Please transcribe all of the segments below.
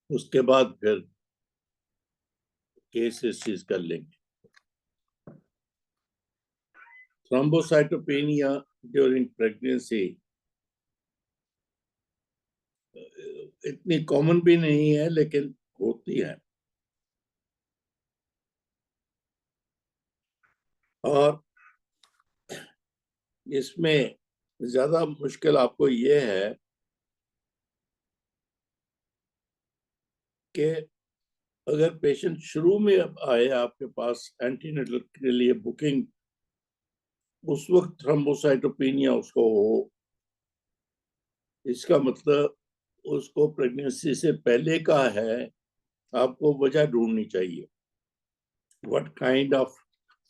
उसके बाद फिर केस हिस्ट्रीज कर लेंगे। थ्रोम्बोसाइटोपेनिया ड्यूरिंग प्रेगनेंसी इतनी कॉमन भी नहीं है, लेकिन होती है। और इसमें ज्यादा मुश्किल आपको ये है कि अगर पेशेंट शुरू में अब आए आपके पास एंटीनेटल के लिए बुकिंग, उस वक्त थ्रोम्बोसाइटोपेनिया उसको हो, इसका मतलब उसको प्रेगनेंसी से पहले का है। आपको वजह ढूंढनी चाहिए, व्हाट काइंड ऑफ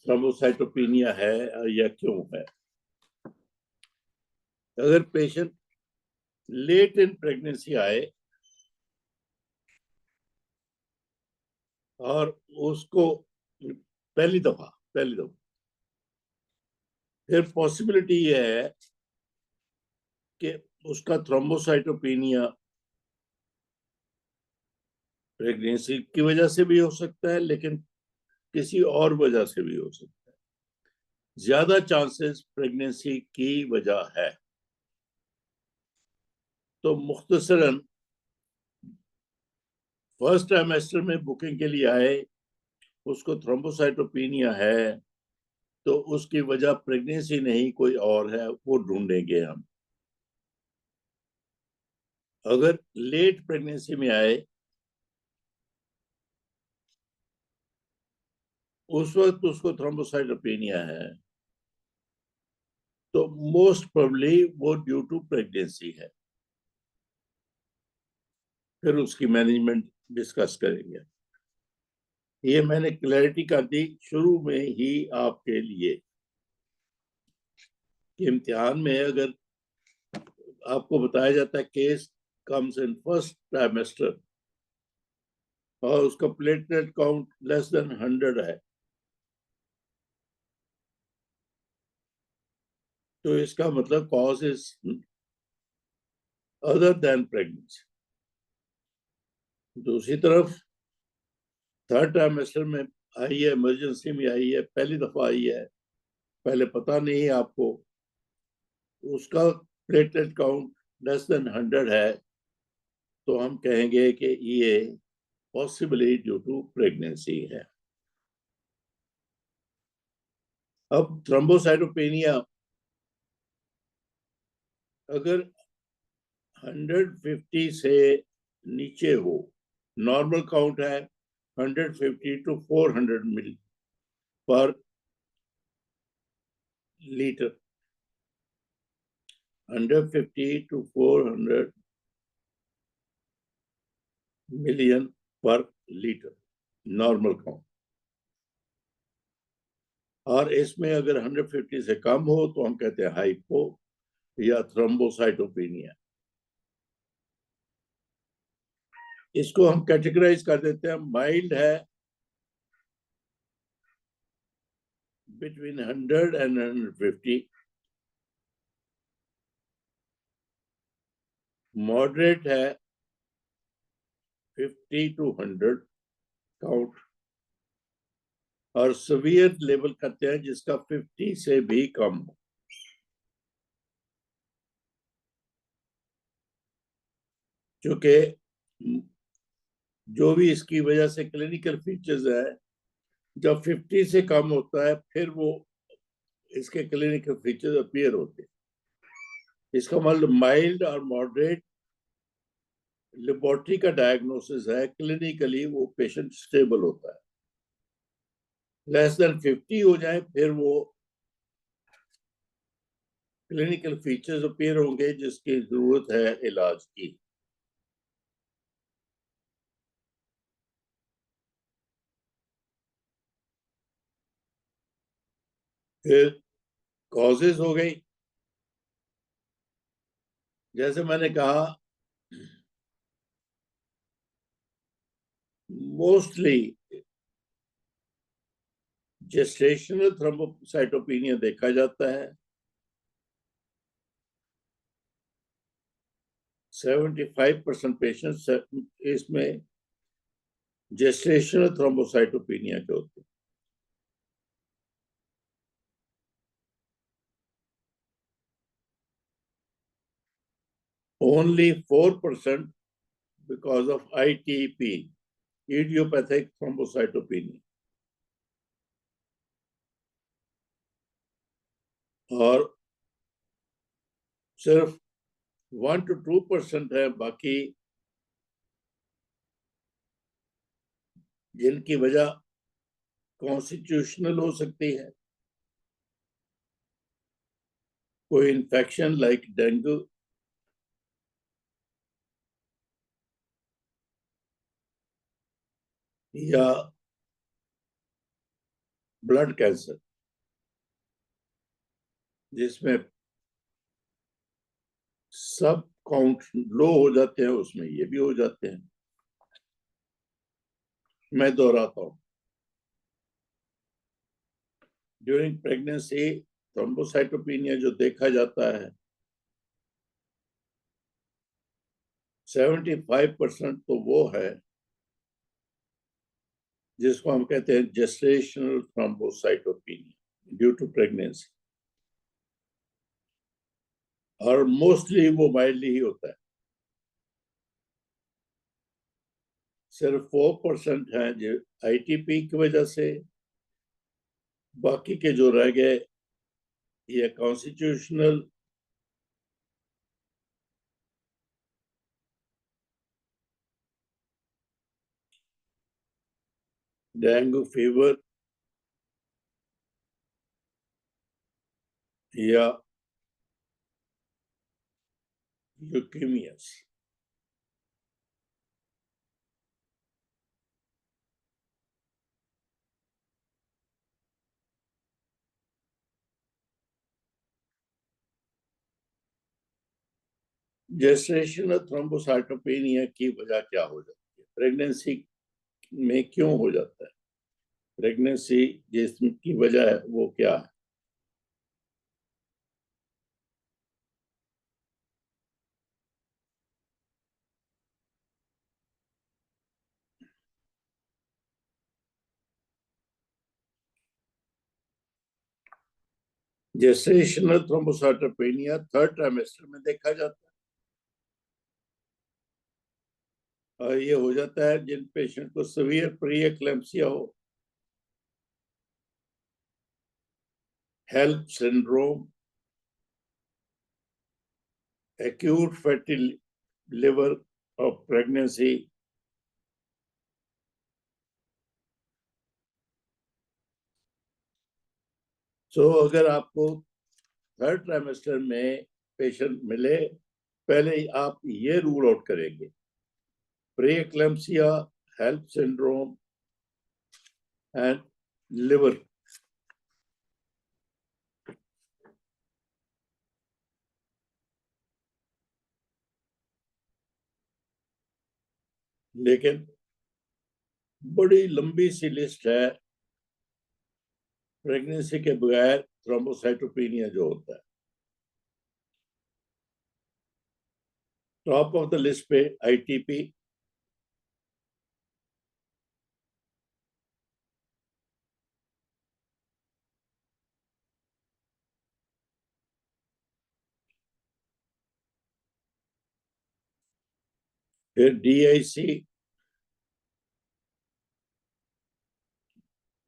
थ्रोम्बोसाइटोपेनिया है या क्यों है। अगर पेशेंट लेट इन प्रेगनेंसी आए और उसको पहली दफा फिर पॉसिबिलिटी ये है कि उसका थ्रोम्बोसाइटोपेनिया प्रेगनेंसी की वजह से भी हो सकता है, लेकिन किसी और वजह से भी हो सकता है। ज्यादा चांसेस प्रेगनेंसी की वजह है। तो मुख्तसरन फर्स्ट ट्राइमेस्टर में बुकिंग के लिए आए, उसको थ्रोम्बोसाइटोपेनिया है, तो उसकी वजह प्रेगनेंसी नहीं कोई और है, वो ढूंढेंगे हम। अगर लेट प्रेगनेंसी में आए, उस वक्त उसको थ्रोम्बोसाइटोपेनिया है, तो मोस्ट प्रोबेबली वो ड्यू टू प्रेगनेंसी है। फिर उसकी मैनेजमेंट डिस्कस करेंगे। ये मैंने क्लैरिटी कर दी शुरू में ही आपके लिए कि इम्तिहान में अगर आपको बताया जाता है case comes in first trimester और उसका प्लेटलेट काउंट लेस देन 100 है, तो इसका मतलब cause is other than pregnancy. दूसरी तरफ थर्ड ट्राइमेस्टर में आई है, इमरजेंसी में आई है, पहली दफा आई है, पहले पता नहीं है आपको, उसका प्लेटलेट काउंट लेस देन 100 है, तो हम कहेंगे कि ये पॉसिबली ड्यू टू प्रेगनेंसी है। अब थ्रोम्बोसाइटोपेनिया अगर 150 से नीचे हो, नॉर्मल काउंट है 150 टू 400 मिली पर लीटर, 150 टू 400 मिलियन पर लीटर नॉर्मल काउंट। और इसमें अगर 150 से कम हो तो हम कहते हैं हाइपो या थ्रोम्बोसाइटोपेनिया। इसको हम कैटेगराइज कर देते हैं, माइल्ड है बिटवीन 100 एंड 150, मॉडरेट है 50 टू 100 काउंट, और सवियर लेवल करते हैं जिसका 50 से भी कम हो। क्योंकि जो भी इसकी वजह से क्लिनिकल फीचर्स है, जब 50 से कम होता है फिर वो इसके क्लिनिकल फीचर्स अपीयर होते हैं। इसका मतलब माइल्ड और मॉडरेट लेबोरेटरी का डायग्नोसिस है, क्लिनिकली वो पेशेंट स्टेबल होता है। लेस देन 50 हो जाए फिर वो क्लिनिकल फीचर्स अपीयर होंगे जिसकी जरूरत है इलाज की। फिर कॉजेज हो गई, जैसे मैंने कहा मोस्टली जेस्टेशनल थ्रोम्बोसाइटोपेनिया देखा जाता है। 75% पेशेंट्स इसमें जेस्टेशनल थ्रोम्बोसाइटोपेनिया के होते हैं। Only 4% because of ITP, idiopathic thrombocytopenia, और सिर्फ 1 to 2% है बाकी जिनकी वजह कॉन्स्टिट्यूशनल हो सकती है, कोई इन्फेक्शन लाइक डेंगू या ब्लड कैंसर, जिसमें सब काउंट लो हो जाते हैं, उसमें ये भी हो जाते हैं। मैं दोहराता हूँ, ड्यूरिंग प्रेगनेंसी थ्रोम्बोसाइटोपेनिया जो देखा जाता है 75% तो वो है जिसको हम कहते हैं gestational thrombocytopenia due to pregnancy, और मोस्टली वो माइल्डली ही होता है। सिर्फ 4% हैं जो आईटीपी की वजह से, बाकी के जो रह गए ये कॉन्स्टिट्यूशनल, डेंगू फीवर या ल्यूकेमियास। जेस्टेशनल थ्रोम्बोसाइटोपेनिया की वजह क्या हो जाती है, प्रेगनेंसी में क्यों हो जाता है, प्रेगनेंसी जिसकी वजह है वो क्या है? जेस्टेशनल थ्रोम्बोसाइटोपेनिया थर्ड ट्राइमेस्टर में देखा जाता है, और ये हो जाता है जिन पेशेंट को सीवियर प्री एक्लेम्पसिया हो, HELLP syndrome, acute fatty liver of pregnancy, अगर आपको थर्ड ट्राइमेस्टर में पेशेंट मिले, पहले आप ये रूल आउट करेंगे pre eclampsia, HELLP syndrome and liver. लेकिन बड़ी लंबी सी लिस्ट है प्रेगनेंसी के बगैर थ्रोम्बोसाइटोपेनिया जो होता है। टॉप ऑफ द लिस्ट पे आईटीपी, फिर डीआईसी,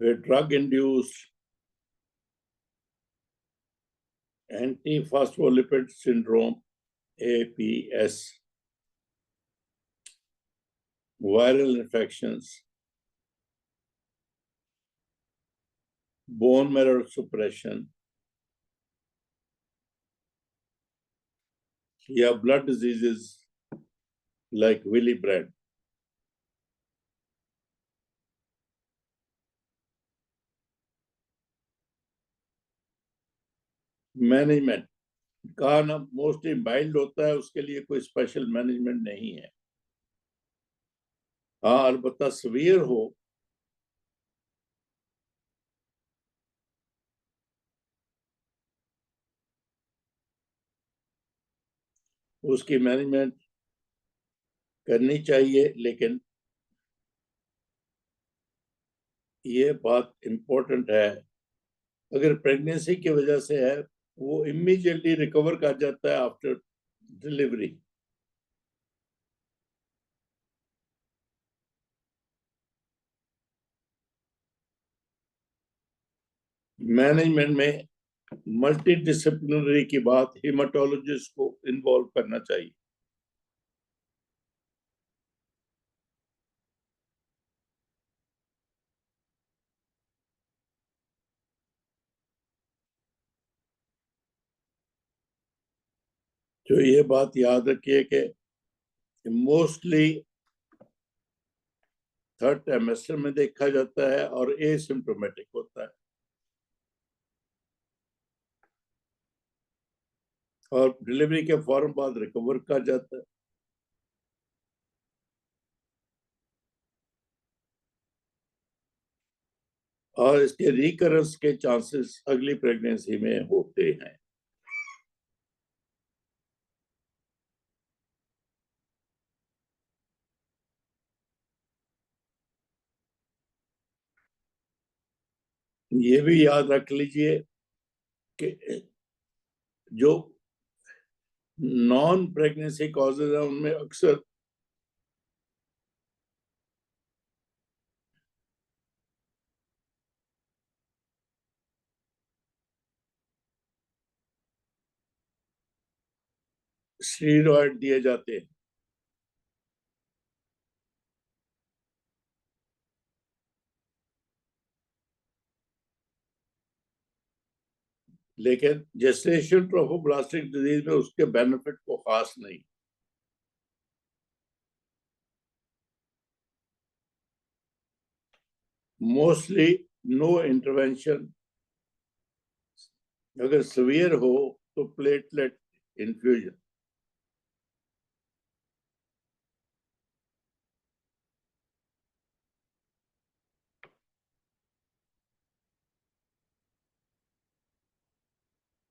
फिर drug induced anti phospholipid syndrome APS, viral infections, bone marrow suppression, या blood diseases like Willy Brandt। Management का ना मोस्टली माइल्ड होता है, उसके लिए कोई स्पेशल मैनेजमेंट नहीं है। हाँ, अलबत्ता सीवियर हो उसकी मैनेजमेंट करनी चाहिए, लेकिन ये बात इम्पोर्टेंट है, अगर प्रेगनेंसी की वजह से है वो इमीडिएटली रिकवर कर जाता है आफ्टर डिलीवरी। मैनेजमेंट में मल्टी डिसिप्लिनरी की बात हेमाटोलॉजिस्ट को इन्वॉल्व करना चाहिए। जो ये बात याद रखिए कि मोस्टली थर्ड ट्राइमेस्टर में देखा जाता है और एसिम्प्टोमेटिक होता है, और डिलीवरी के फौरन बाद रिकवर कर जाता है। और इसके रिकरेंस के चांसेस अगली प्रेगनेंसी में होते हैं। ये भी याद रख लीजिए कि जो नॉन प्रेगनेंसी कॉजेज है उनमें अक्सर स्टीरॉयड दिए जाते हैं, लेकिन जेस्टेशन ट्रोफोब्लास्टिक डिजीज में उसके बेनिफिट को खास नहीं। मोस्टली नो इंटरवेंशन, अगर सीवियर हो तो प्लेटलेट इन्फ्यूजन।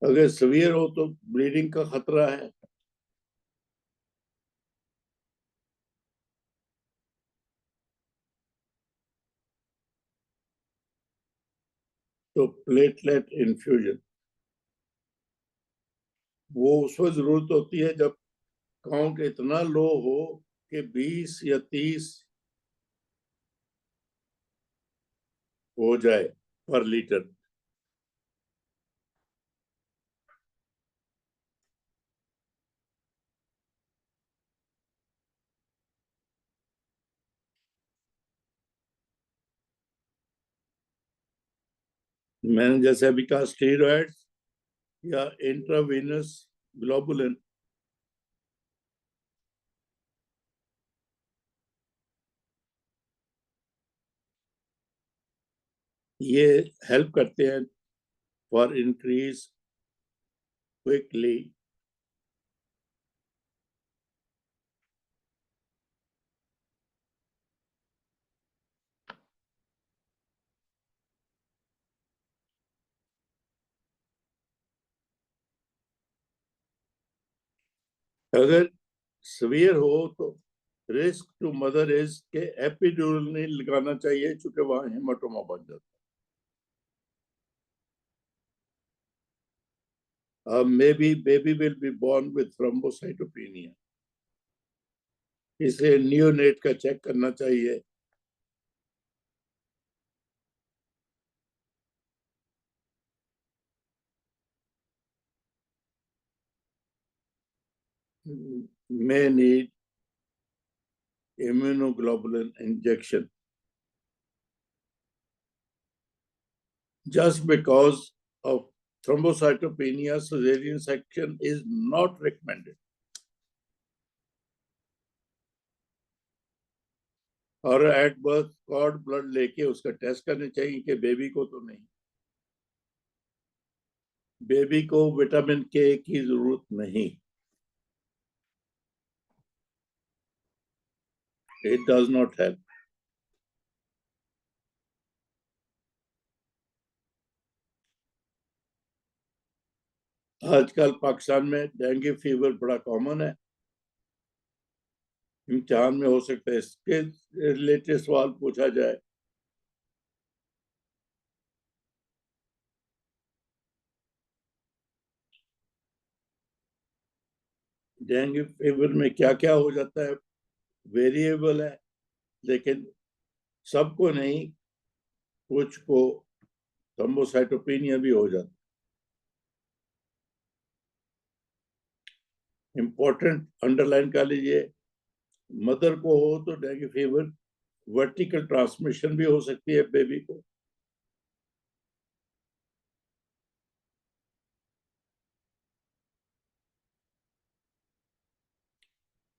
अगर सीवियर हो तो ब्लीडिंग का खतरा है, तो प्लेटलेट इन्फ्यूजन। वो उस वक्त जरूरत होती है जब काउंट इतना लो हो कि 20 या 30 हो जाए पर लीटर। मैंने जैसे अभी कहा स्टेरॉइड या इंट्रावेनस ग्लोबुलिन, ये हेल्प करते हैं फॉर इंक्रीज क्विकली। अगर सीवियर हो तो रिस्क टू मदर इज के एपिड्यूरल नहीं लगाना चाहिए, चूंकि वहां हेमाटोमा बन जाता है। May be baby will be born with thrombocytopenia, इसलिए नियोनेट का चेक करना चाहिए। may need immunoglobulin injection just because of thrombocytopenia. Cesarean section is not recommended. और एट बर्थ कॉर्ड ब्लड लेके उसका टेस्ट करने चाहिए कि बेबी को तो नहीं। बेबी को विटामिन के की जरूरत नहीं, इट डज नॉट हेल्प। आजकल पाकिस्तान में डेंगू फीवर बड़ा कॉमन है, इम्तिहान में हो सकता है इसके रिलेटेड सवाल पूछा जाए। डेंगू फीवर में क्या क्या हो जाता है वेरिएबल है, लेकिन सबको नहीं, कुछ को थ्रोम्बोसाइटोपेनिया भी हो जाता है। इंपॉर्टेंट अंडरलाइन कर लीजिए, मदर को हो तो डेंगू फीवर वर्टिकल ट्रांसमिशन भी हो सकती है बेबी को,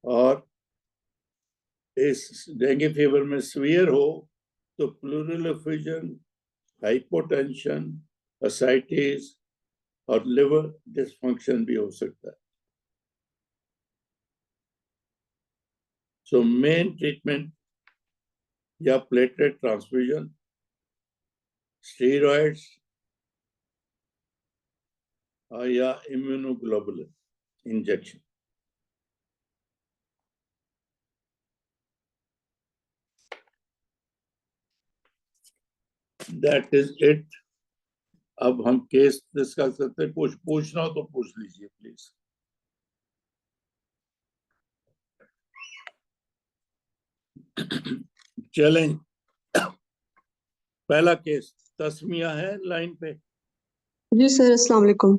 और इस डेंगू फीवर में सीवियर हो तो प्लूरल एफ्यूजन, हाइपोटेंशन, एसाइटिस और लिवर डिसफंक्शन भी हो सकता है। सो मेन ट्रीटमेंट या प्लेटलेट ट्रांसफ्यूजन, स्टेरॉइड्स या immunoglobulin injection. That is it. अब हम केस डिस्कस करते हैं, कुछ पूछना हो तो पूछ लीजिए प्लीज। चलें, पहला केस तस्मिया है लाइन पे। जी सर, अस्सलाम वालेकुम।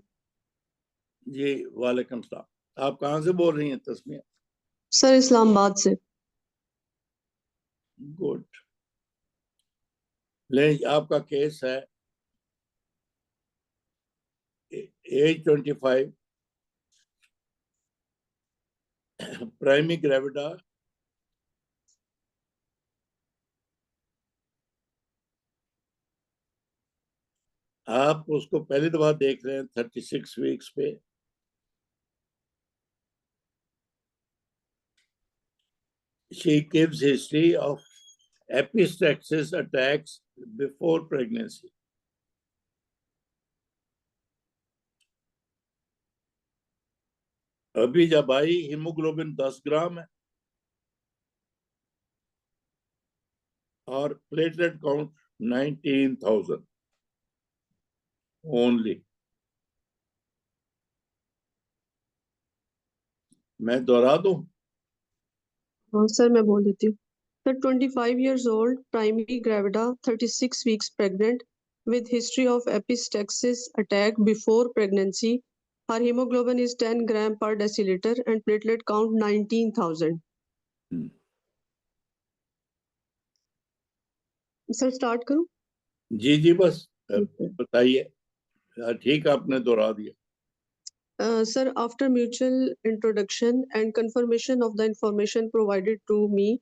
जी वालेकुम सलाम। आप कहाँ से बोल रही हैं तस्मिया? सर इस्लामाबाद से। गुड। ले, आपका केस है एज 25, प्राइमी ग्रेविडा, आप उसको पहली दफा देख रहे हैं 36 वीक्स पे। She gives history of epistaxis attacks before pregnancy. अभी जब आई हीमोग्लोबिन 10 ग्राम है और प्लेटलेट काउंट 19,000 ओनली। मैं दोहरा दूं? हाँ सर, मैं बोल देती हूँ। Sir 25 years old, primary gravida, 36 weeks pregnant, with history of epistaxis attack before pregnancy. Her hemoglobin is 10 gram per deciliter and platelet count 19,000. Sir start करूँ? जी जी, बस बताइए। ठीक, आपने दोहरा दिया। Sir, after mutual introduction and confirmation of the information provided to me,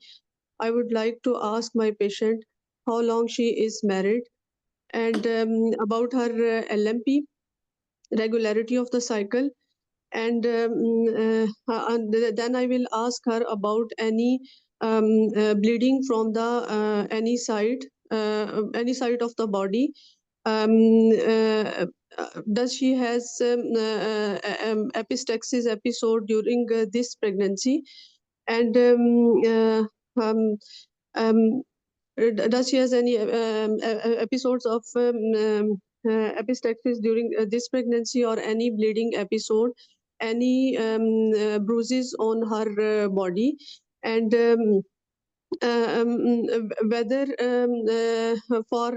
I would like to ask my patient how long she is married and about her LMP, regularity of the cycle, and then I will ask her about any bleeding from the any side of the body. Does she has epistaxis episode during this pregnancy, and um, um, does she has any episodes of epistaxis during this pregnancy, or any bleeding episode, any bruises on her body, and whether for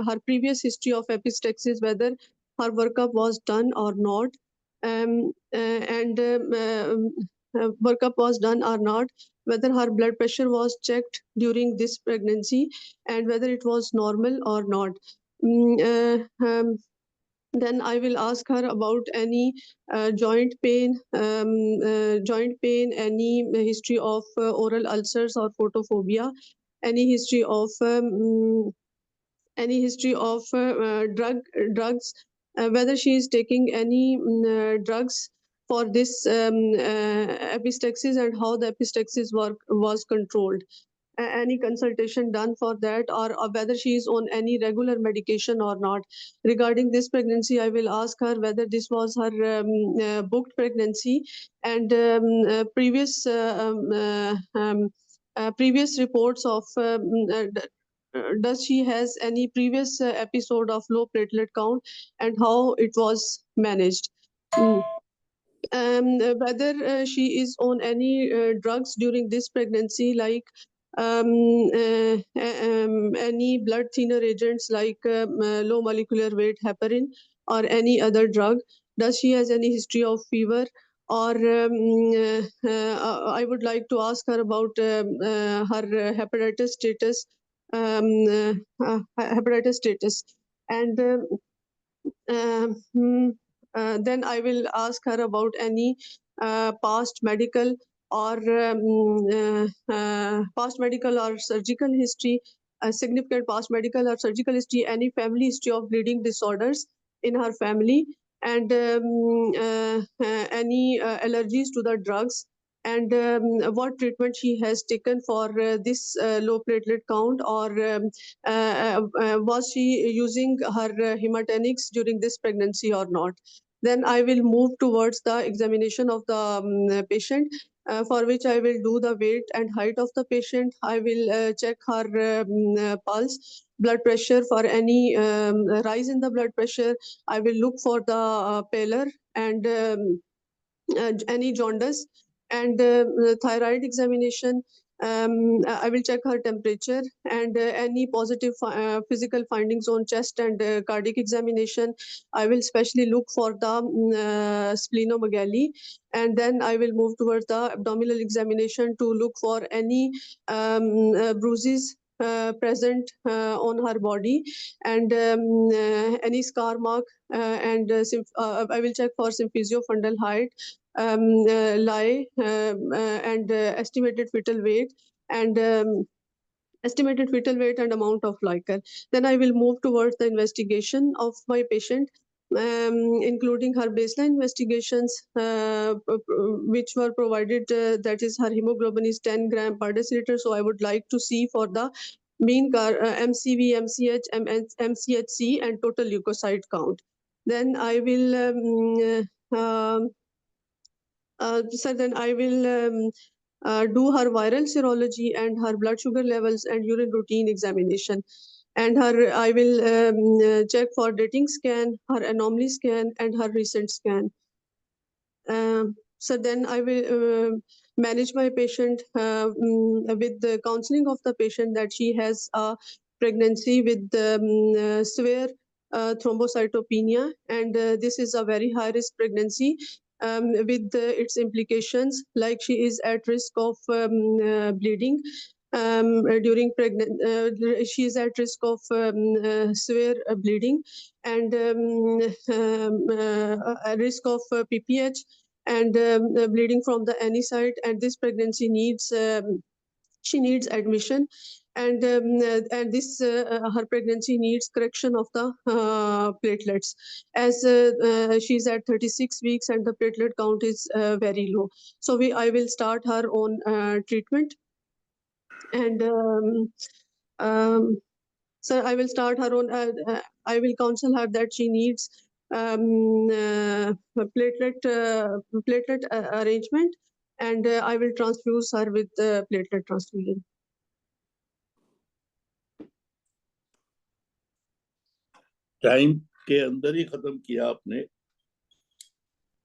her previous history of epistaxis, whether her workup was done or not, and workup was done or not, whether her blood pressure was checked during this pregnancy, and whether it was normal or not. Then I will ask her about any joint pain, any history of oral ulcers or photophobia, any history of drugs, whether she is taking any drugs for this epistaxis, and how the epistaxis was controlled. any consultation done for that, or whether she is on any regular medication or not. Regarding this pregnancy, I will ask her whether this was her booked pregnancy, and previous reports of does she has any previous episode of low platelet count, and how it was managed. Whether she is on any drugs during this pregnancy, like any blood thinner agents like low molecular weight heparin, or any other drug. Does she has any history of fever? Or I would like to ask her about her hepatitis status, hepatitis status, and then I will ask her about any past medical or past medical or surgical history, significant past medical or surgical history, any family history of bleeding disorders in her family, and any allergies to the drugs, and what treatment she has taken for this low platelet count, or was she using her hematinics during this pregnancy or not. Then I will move towards the examination of the patient, for which I will do the weight and height of the patient. I will check her pulse, blood pressure. For any rise in the blood pressure, I will look for the pallor, and any jaundice, and thyroid examination. I will check her temperature, and any positive physical findings on chest and cardiac examination. I will especially look for the splenomegaly, and then I will move towards the abdominal examination to look for any bruises present on her body, and any scar mark, and I will check for symphysiofundal height, lie, and estimated fetal weight, and amount of liquor. Then I will move towards the investigation of my patient, including her baseline investigations, which were provided, that is her hemoglobin is 10 gram per deciliter. So I would like to see for the mean MCV, MCH, MCHC, and total leukocyte count. Then I will so then I will do her viral serology and her blood sugar levels and urine routine examination. And I will check for dating scan, her anomaly scan, and her recent scan. So then I will manage my patient with the counseling of the patient that she has a pregnancy with severe thrombocytopenia, and this is a very high risk pregnancy with its implications, like she is at risk of bleeding during pregnant. She is at risk of severe bleeding, and a risk of PPH, and bleeding from the any side, and this pregnancy needs she needs admission, and this her pregnancy needs correction of the platelets, as she's at 36 weeks and the platelet count is very low. So I will start her on treatment, and so I will start her on. I will counsel her that she needs platelet arrangement, and I will transfuse her with platelet transfusion. Time के अंदर ही खत्म किया आपने,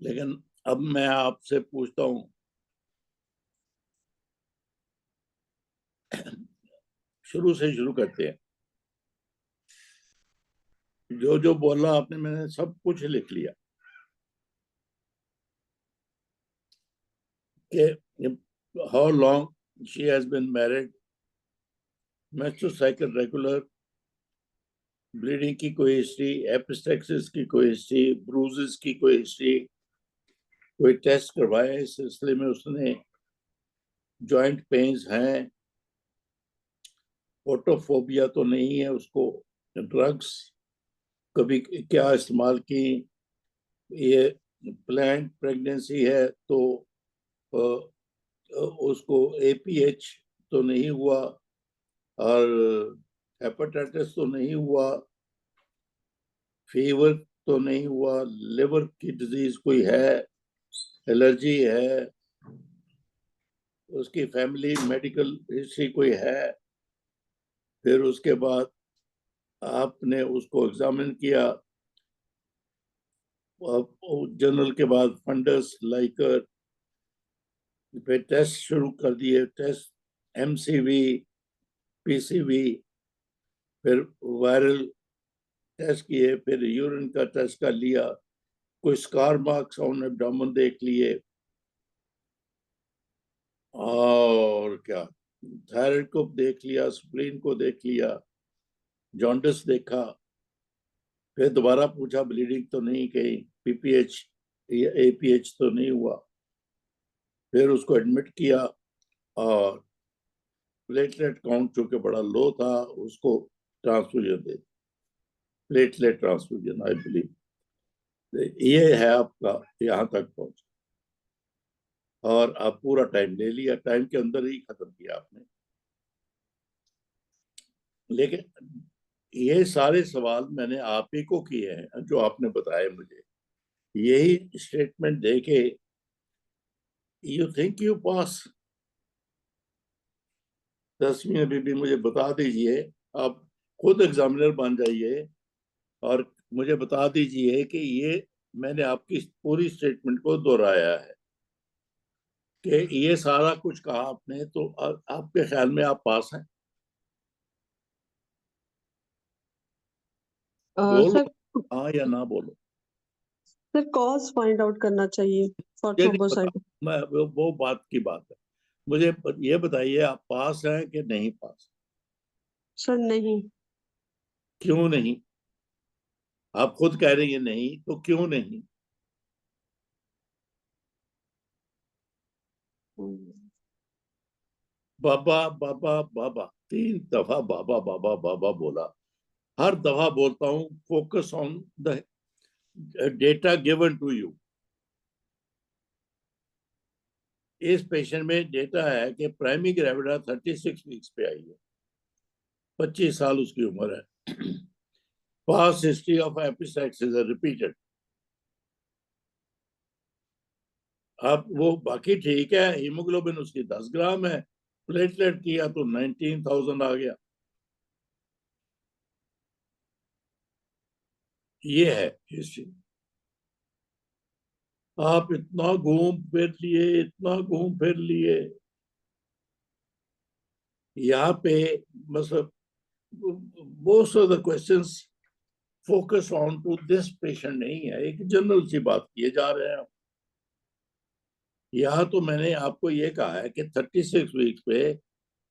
लेकिन अब मैं आपसे पूछता हूं, शुरू से शुरू करते हैं। जो जो बोला आपने मैंने सब कुछ लिख लिया कि how long she has been married, menstrual cycle regular, bleeding की कोई हिस्ट्री, एपिस्टेक्सिस की कोई हिस्ट्री, ब्रूजेस की कोई हिस्ट्री, कोई टेस्ट करवाया इस सिलसिले में उसने, जॉइंट पेन्स हैं, फोटोफोबिया तो नहीं है उसको, ड्रग्स कभी क्या इस्तेमाल की, ये प्लान्ड प्रेगनेंसी है तो उसको APH तो नहीं हुआ, और हेपेटाइटिस तो नहीं हुआ, फीवर तो नहीं हुआ, लिवर की डिजीज कोई है, एलर्जी है, उसकी फैमिली मेडिकल हिस्ट्री कोई है, फिर उसके बाद आपने उसको एग्जामिन किया, जनरल के बाद फंडस, लाइकर, फिर टेस्ट शुरू कर दिए, टेस्ट एमसीवी, पीसीवी, फिर वायरल टेस्ट किए, फिर यूरिन का टेस्ट कर लिया, कोई स्कार मार्क्स ऑन एब्डोमेन देख लिए, और क्या, थायराइड को देख लिया, स्प्लीन को देख लिया, जॉन्डिस देखा, फिर दोबारा पूछा ब्लीडिंग तो नहीं कहीं, पीपीएच या एपीएच तो नहीं हुआ, फिर उसको एडमिट किया, और प्लेटलेट काउंट जो कि बड़ा लो था उसको transfusion they, platelet transfusion I believe. ये है आपका यहाँ तक पहुंच, और आप पूरा टाइम ले लिया, टाइम के अंदर ही खत्म किया आपने। लेकिन ये सारे सवाल मैंने आप ही को किए हैं जो आपने बताए मुझे, यही स्टेटमेंट देके यू थिंक यू पास। 10वीं में भी मुझे बता दीजिए, आप खुद एग्जामिनर बन जाइए और मुझे बता दीजिए कि ये मैंने आपकी पूरी स्टेटमेंट को दोहराया है कि ये सारा कुछ कहा आपने, तो आपके ख्याल में आप पास हैं? बोलो सर हाँ या ना बोलो। सर कॉज फाइंड आउट करना चाहिए फॉर ये नहीं पता, थ्रोम्बोसाइट। मैं वो बात की बात है, मुझे ये बताइए आप पास हैं कि नहीं पास? सर नहीं। क्यों नहीं? आप खुद कह रही हैं नहीं, तो क्यों नहीं? बाबा बाबा बाबा, 3 दफा बाबा बाबा बाबा बोला, हर दफा बोलता हूं focus on the data given to you. इस पेशेंट में डेटा है कि प्राइमरी ग्रेविडा 36 वीक्स पे आई है, 25 साल उसकी उम्र है, पास्ट हिस्ट्री ऑफ एपिसाइटिस रिपीटेड। अब वो बाकी ठीक है, हीमोग्लोबिन उसकी 10 ग्राम है, प्लेटलेट किया तो 19,000 आ गया। ये है हिस्ट्री। आप इतना घूम फिर लिए, इतना घूम फिर लिए, यहाँ पे मतलब most of the questions focus on to this patient नहीं है, एक जनरल सी बात किए जा रहे हैं। यहाँ तो मैंने आपको ये कहा है कि 36 वीक्स पे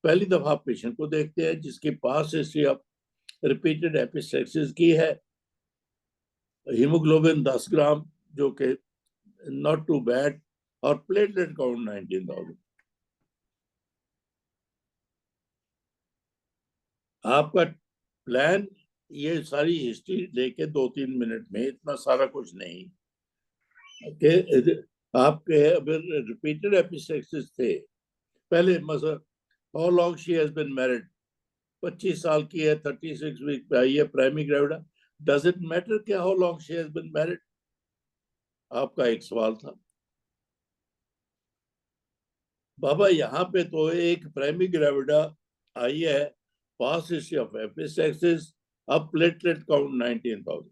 पहली दफा पेशेंट को देखते हैं जिसकी पास हिस्ट्री ऑफ रिपीटेड एपिस्टेक्सिस की है, हीमोग्लोबिन 10 ग्राम जो कि नॉट टू बैड, और प्लेटलेट काउंट 19,000। आपका प्लान ये सारी हिस्ट्री लेके 2-3 मिनट में इतना सारा कुछ नहीं कि आपके अगर रिपीटेड एपिस्टेक्सिस थे पहले, मतलब how long she has been married, 25 साल की है, 36 वीक पे आई है, primary gravida, does it matter कि how long she has been married? आपका एक सवाल था बाबा। यहाँ पे तो एक प्राइमरी ग्रेविडा आई है, पास्ट हिस्ट्री ऑफ एपिस्टेक्सिस, अब प्लेटलेट काउंट 19,000,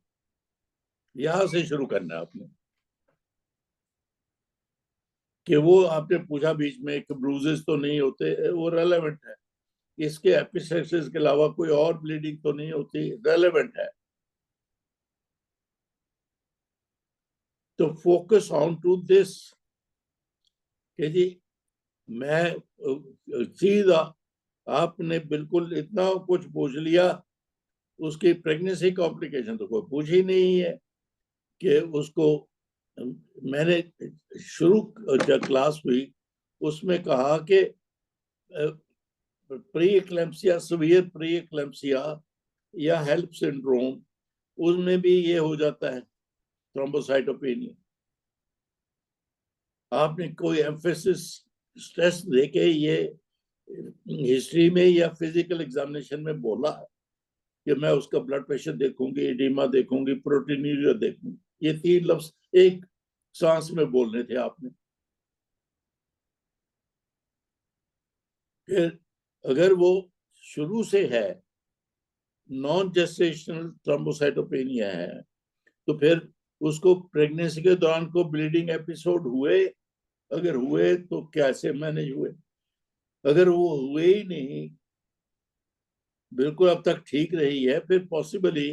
यहां से शुरू करना है आपने। कि वो आपने पूछा बीच में कि ब्रूजेस तो नहीं होते, वो रेलेवेंट है, इसके एपिस्टेक्सिस के अलावा कोई और ब्लीडिंग तो नहीं होती, रेलेवेंट है। तो फोकस ऑन टू दिस कि जी मैं सीधा, आपने बिल्कुल इतना कुछ पूछ लिया, उसकी प्रेगनेंसी कॉम्प्लिकेशन तो कोई पूछ ही नहीं है कि उसको। मैंने शुरू जब क्लास हुई उसमें कहा कि pre eclampsia, severe pre eclampsia या हेल्प सिंड्रोम, उसमें भी ये हो जाता है थ्रोम्बोसाइटोपेनिया। आपने कोई एम्फेसिस स्ट्रेस देके ये हिस्ट्री में या फिजिकल एग्जामिनेशन में बोला है कि मैं उसका ब्लड प्रेशर देखूंगी, एडिमा देखूंगी, प्रोटीनूरिया देखूंगी, ये 3 लफ्ज एक सांस में बोलने थे आपने। फिर अगर वो शुरू से है, नॉन जेस्टेशनल थ्रोम्बोसाइटोपेनिया है, तो फिर उसको प्रेगनेंसी के दौरान को ब्लीडिंग एपिसोड हुए, अगर हुए तो कैसे मैनेज हुए? अगर वो हुए ही नहीं, बिल्कुल अब तक ठीक रही है, फिर possibly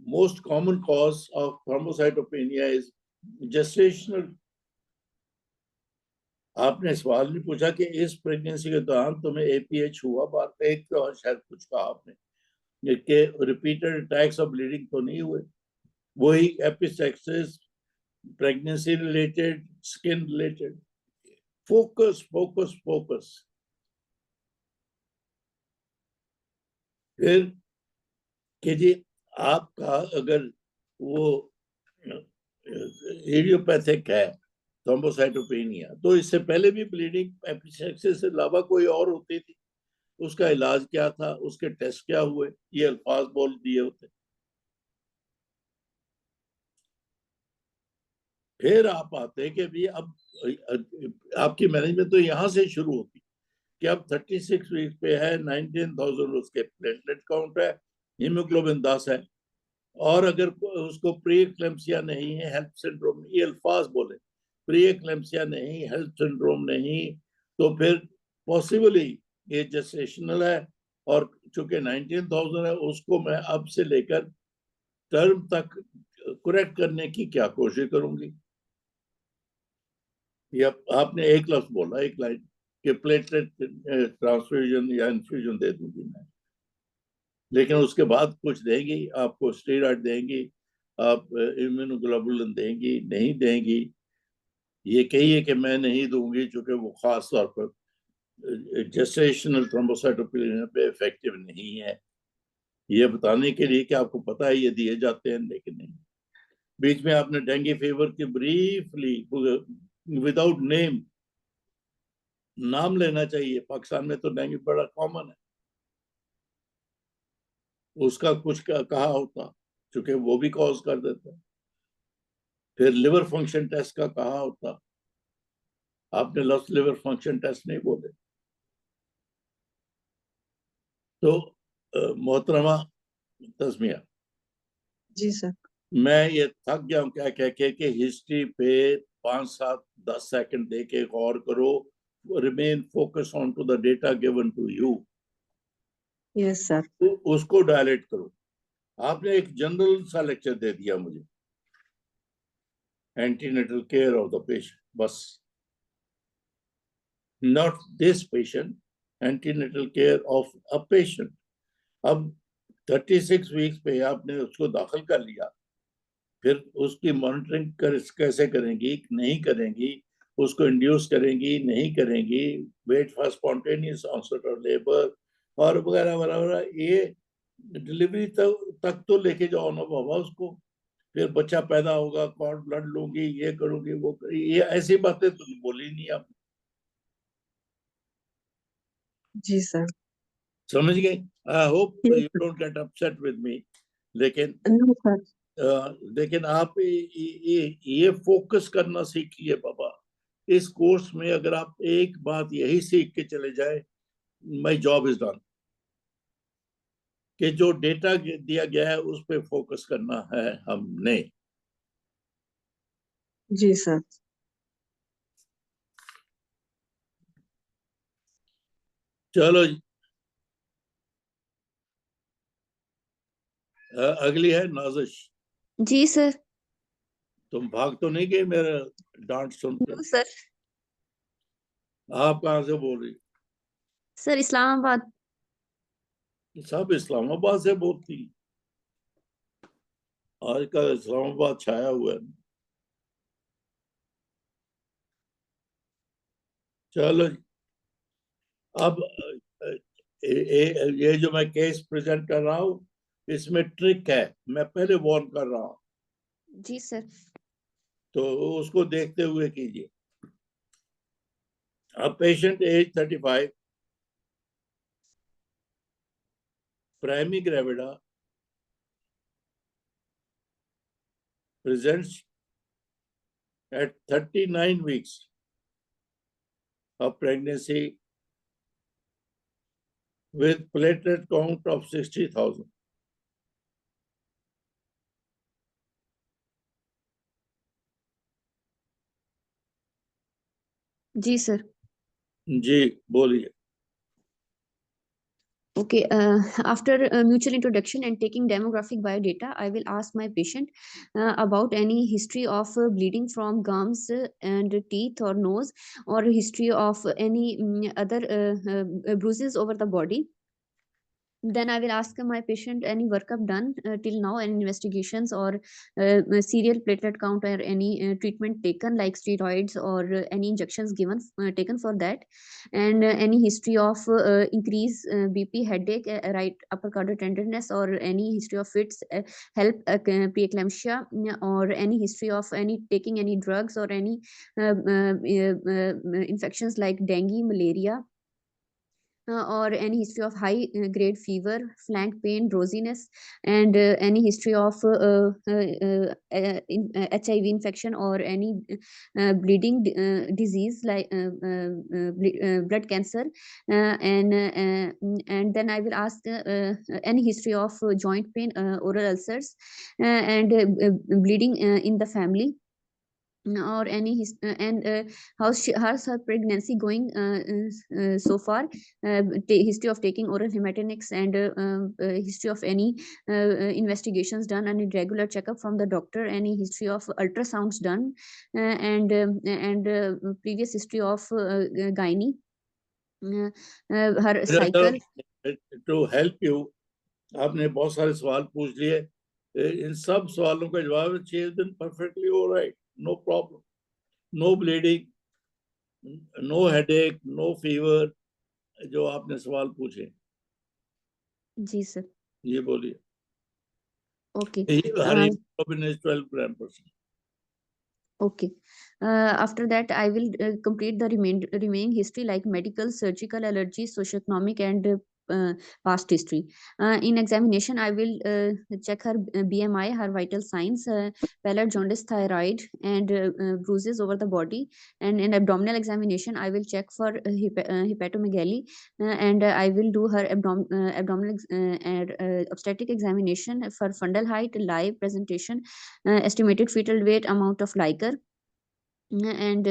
most common cause of thrombocytopenia is gestational. आपने सवाल भी पूछा कि इस प्रेगनेंसी के दौरान तुम्हें एपीएच हुआ, बात एक तो शायद कुछ कहा आपने कि रिपीटेड अटैक्स ऑफ ब्लीडिंग तो नहीं हुए, वही epistaxis, pregnancy related, skin related. Focus focus focus. फिर कि जी आपका अगर वो इडियोपैथिक है थ्रोम्बोसाइटोपेनिया, तो इससे पहले भी ब्लीडिंग एपिसेक्सिस से अलावा कोई और होती थी, उसका इलाज क्या था, उसके टेस्ट क्या हुए, ये अल्फाज बोल दिए होते। फिर आप आते कि भी अब आपकी मैनेजमेंट तो यहाँ से शुरू होती कि अब 36 वीक पे है, 19,000 उसके प्लेटलेट काउंट है, हीमोग्लोबिन 10 है, और अगर उसको प्री एक्लेम्पसिया नहीं है, हेल्थ सिंड्रोम, ये अल्फाज बोले, प्री एक्लेम्पसिया नहीं, हेल्थ सिंड्रोम नहीं, तो फिर पॉसिबली ये जेस्टेशनल है। और चूंकि 19,000 है, उसको मैं अब से लेकर टर्म तक करेक्ट करने की क्या कोशिश करूंगी। या आपने एक लफ्ज बोला, एक लाइन कि प्लेटलेट ट्रांसफ्यूजन या इन्फ्यूजन दे दूंगी मैं, लेकिन उसके बाद कुछ देंगी आपको, स्टेरॉइड देंगी, आप इम्यूनोग्लोबुलिन देंगी नहीं देंगी, ये कहिए कि मैं नहीं दूंगी क्योंकि वो खास तौर पर जेस्टेशनल थ्रोम्बोसाइटोपेनिया पे इफेक्टिव नहीं है, ये बताने के लिए कि आपको पता है ये दिए जाते हैं लेकिन नहीं। बीच में आपने डेंगू फीवर की ब्रीफली विदाउट नेम, नाम लेना चाहिए, पाकिस्तान में तो डेंगू बड़ा कॉमन है, उसका कुछ कहा होता क्योंकि वो भी कॉज कर देता है। फिर लिवर फंक्शन टेस्ट का कहा होता, आपने लफ्ज लिवर फंक्शन टेस्ट नहीं बोले। तो मोहतरमा तस्मिया, जी सर। मैं ये थक गया हूँ क्या कह के कि हिस्ट्री पे 5, 7, 10 सेकंड दे के गौर करो, remain focus on to the data given to you, yes sir. तो उसको डायलेट करो। आपने एक जनरल सा लेक्चर दे दिया मुझे, antenatal care of the patient, बस, not this patient, antenatal care of a patient. अब 36 वीक्स पे आपने उसको दाखिल कर लिया, फिर उसकी मॉनिटरिंग कैसे करेंगी, नहीं करेंगी, उसको इंड्यूस करेंगी नहीं करेंगी, wait for spontaneous onset of labour और वगैरह वगैरह, ये डिलीवरी तक तो लेके जाओ ना बाबा उसको। फिर बच्चा पैदा होगा, कॉर्ड ब्लड लूंगी, ये करूंगी वो करूंगी, ये ऐसी बातें तो बोली नहीं आप, जी सर। समझ गए? I hope yes you sir. Don't get upset with me, लेकिन नो सर। लेकिन आप ये फोकस करना सीखिए बाबा। इस कोर्स में अगर आप एक बात यही सीख के चले जाए, माय जॉब इज डन, कि जो डेटा दिया गया है उस पर फोकस करना है हमने। जी सर। चलो जी, अगली है नाजिश। जी सर। तुम भाग तो नहीं गए मेरा डांट सुनकर? No sir. आप कहाँ से बोल रही? सर इस्लामाबाद। सब इस्लामाबाद से बोलती? आजकल इस्लामाबाद छाया हुआ है। चलो जी, अब ये जो मैं केस प्रेजेंट कर रहा हूँ, इसमें ट्रिक है, मैं पहले वार्न कर रहा हूँ, जी सर। तो उसको देखते हुए कीजिए। अब patient as 35, primary gravida presents at 39 weeks of pregnancy with platelet count of 60,000. जी सर. जी बोलिए. Okay, after mutual introduction and taking demographic biodata, I will ask my patient about any history of bleeding from gums and teeth or nose, or history of any other bruises over the body. Then I will ask my patient any workup done till now, any investigations or serial platelet count or any treatment taken like steroids or any injections given taken for that, and any history of increase BP, headache, right upper cardiac tenderness, or any history of fits, help preeclampsia, or any history of any taking any drugs or any infections like dengue, malaria, or any history of high grade fever, flank pain, drowsiness, and any history of HIV infection or any bleeding disease like blood cancer, and then I will ask any history of joint pain, oral ulcers, and bleeding in the family, or any how's her pregnancy going so far, history of taking oral hematinics, and history of any investigations done, and regular checkup from the doctor, any history of ultrasounds done, and previous history of gynae, her cycle. To help you, आपने बहुत सारे सवाल पूछ लिए. इन सब सवालों का जवाब 6 दिन perfectly all right, no problem, no bleeding, no headache, no fever, जो आपने सवाल पूछे. जी सर. ये बोलिए. Okay. Her hemoglobin is 12 gram per cent. Okay. After that, I will complete the remaining history like medical, surgical, allergies, socioeconomic, and past history. In examination, I will check her BMI, her vital signs, pallor, jaundice, thyroid, and bruises over the body. And in abdominal examination, I will check for hepatomegaly, and I will do her abdominal and obstetric examination for fundal height, live presentation, estimated fetal weight, amount of liquor, and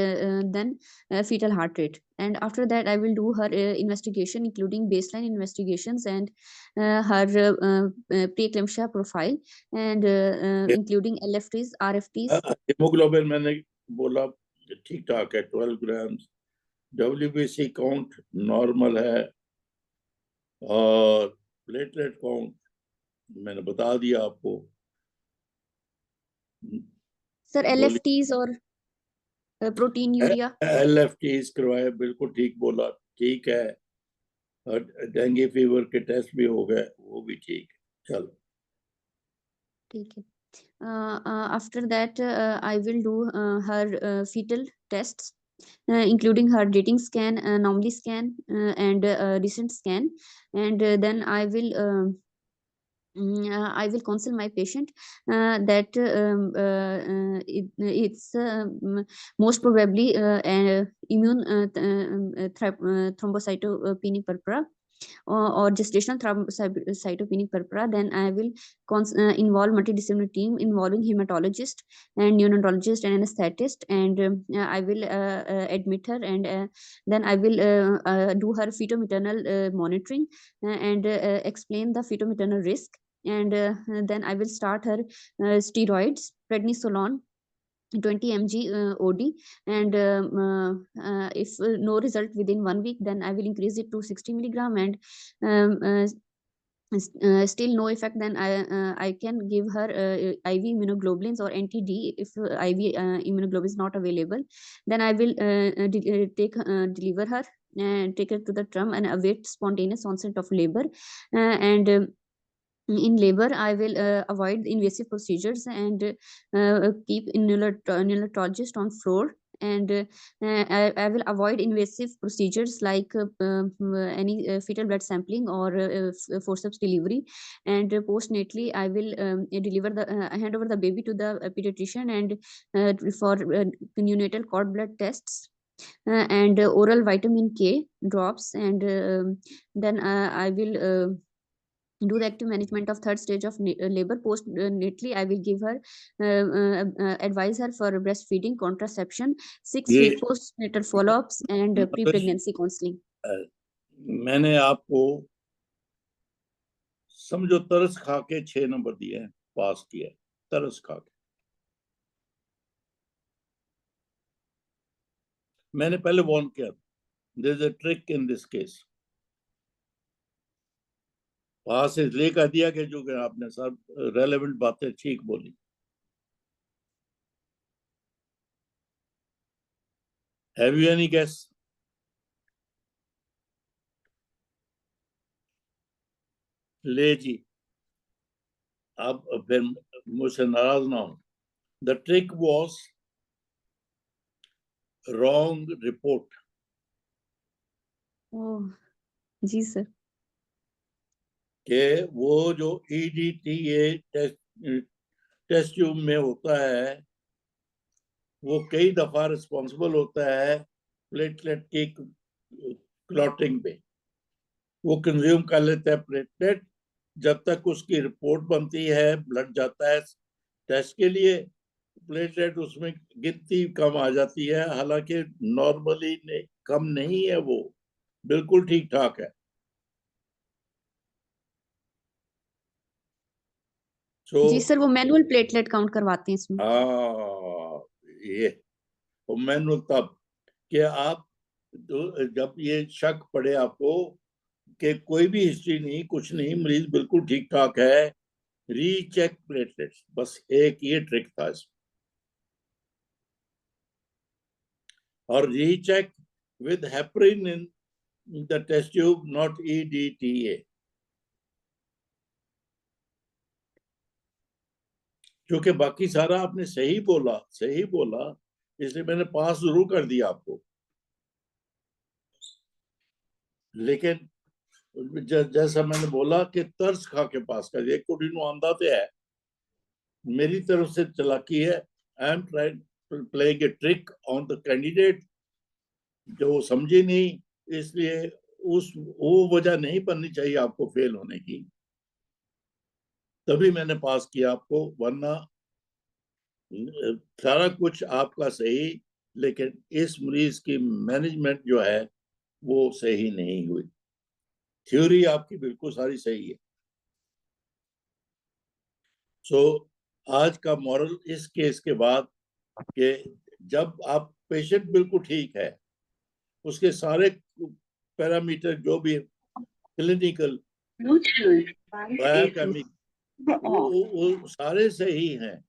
then fetal heart rate. And after that, I will do her investigation, including baseline investigations, and her preeclampsia profile, and including LFTs, RFTs. hemoglobin मैंने बोला ठीक ठाक है, 12 grams. WBC count normal है, और platelet count मैंने बता दिया आपको. सर LFTs और प्रोटीन यूरिया. LFTs करवाए, बिल्कुल ठीक बोला, ठीक है. और डेंगू फीवर के टेस्ट भी हो गए, वो भी ठीक है. चलो ठीक है. After that, I will do her fetal tests, including her dating scan, anomaly scan, and recent scan, and then I will counsel my patient that it's most probably immune thrombocytopenic purpura, or gestational thrombocytopenic purpura. Then I will involve multidisciplinary team involving hematologist and neonatologist and anesthetist, and I will admit her, and then I will do her feto-maternal monitoring, and explain the feto-maternal risk, and then I will start her steroids, prednisolone 20 mg OD, and if no result within 1 week, then I will increase it to 60 milligram, and still no effect, then I can give her IV immunoglobulins or anti-D. If IV immunoglobulin is not available, then I will deliver her and take her to the term and await spontaneous onset of labor, and in labor, I will avoid invasive procedures and keep neonatologist on floor, and I will avoid invasive procedures like any fetal blood sampling or forceps delivery. And postnatally, I will hand over the baby to the pediatrician and for neonatal cord blood tests. And oral vitamin K drops, and then I will do the active management of third stage of labor. Postnatally, I will give her advise her for breastfeeding, contraception, 6 week postnatal follow-ups, and pre-pregnancy counseling. मैंने आपको समझो तरस खा के 6 number दिए हैं, पास किया है, तरस खा के। मैंने पहले वार्न किया, there is a trick in this case. वहां से लेकर दिया कि जो कि आपने सब रेलेवेंट बातें ठीक बोली। Have you any guess? ले जी, अब फिर मुझसे नाराज ना हो। The trick was wrong report. Oh जी सर। कि वो जो EDTA टेस्ट ट्यूब में होता है, वो कई दफा रिस्पॉन्सिबल होता है प्लेटलेट की क्लॉटिंग पे। वो कंज्यूम कर लेता है प्लेटलेट, जब तक उसकी रिपोर्ट बनती है, ब्लड जाता है टेस्ट के लिए, प्लेटलेट उसमें गिनती कम आ जाती है, हालांकि नॉर्मली कम नहीं है, वो बिल्कुल ठीक ठाक है। जी सर, वो मैनुअल प्लेटलेट काउंट करवाते हैं इसमें। ये मैनुअल तब कि आप जब ये शक पड़े आपको कि कोई भी हिस्ट्री नहीं, कुछ नहीं, मरीज बिल्कुल ठीक ठाक है, रीचेक प्लेटलेट्स, बस एक ये ट्रिक था इसमें। और recheck with heparin in the test tube, not EDTA। क्योंकि बाकी सारा आपने सही बोला, इसलिए मैंने पास जरूर कर दिया आपको। लेकिन जैसा मैंने बोला कि तर्स खा के पास कर दिया, कुड़ी नु आंदा ते है, मेरी तरफ से चालाकी है। I am trying to playing a trick on the candidate, जो समझे नहीं, इसलिए वो वजह नहीं बननी चाहिए आपको फेल होने की, तभी मैंने पास किया आपको, वरना सारा कुछ आपका सही, लेकिन इस मरीज की मैनेजमेंट जो है वो सही नहीं हुई। थ्योरी आपकी बिल्कुल सारी सही है। सो आज का मॉरल इस केस के बाद कि जब आप पेशेंट बिल्कुल ठीक है, उसके सारे पैरामीटर जो भी क्लिनिकल, बायोकेमिक, वो सारे सही हैं,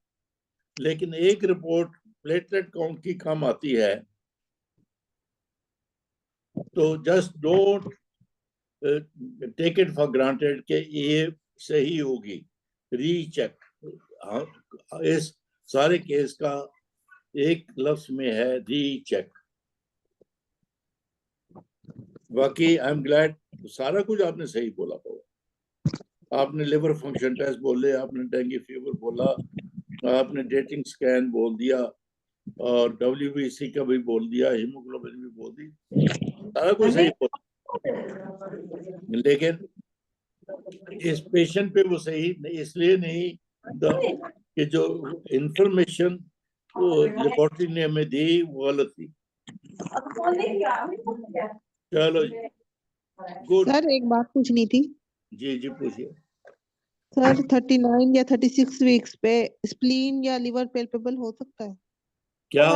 लेकिन एक रिपोर्ट प्लेटलेट काउंट की कम आती है, तो just don't take it for granted कि ये सही होगी, रीचेक। इस सारे केस का एक लफ्ज में है रीचेक। बाकी आई एम ग्लैड, सारा कुछ आपने सही बोला। आपने लिवर फंक्शन टेस्ट बोले, आपने डेंगू फीवर बोला, आपने डेटिंग स्कैन बोल दिया, और WBC का भी बोल दिया, हीमोग्लोबिन भी बोल दी, सारा कुछ सही बोला। लेकिन इस पेशेंट पे वो सही इसलिए नहीं कि जो इंफॉर्मेशन लेबोरेटरी ने हमें दी वो गलत थी। चलो जी, गुड। सर एक बात पूछनी थी। जी पूछिए। सर 39 या 36 वीक्स पे स्प्लीन या लिवर पैल्पेबल हो सकता है? क्या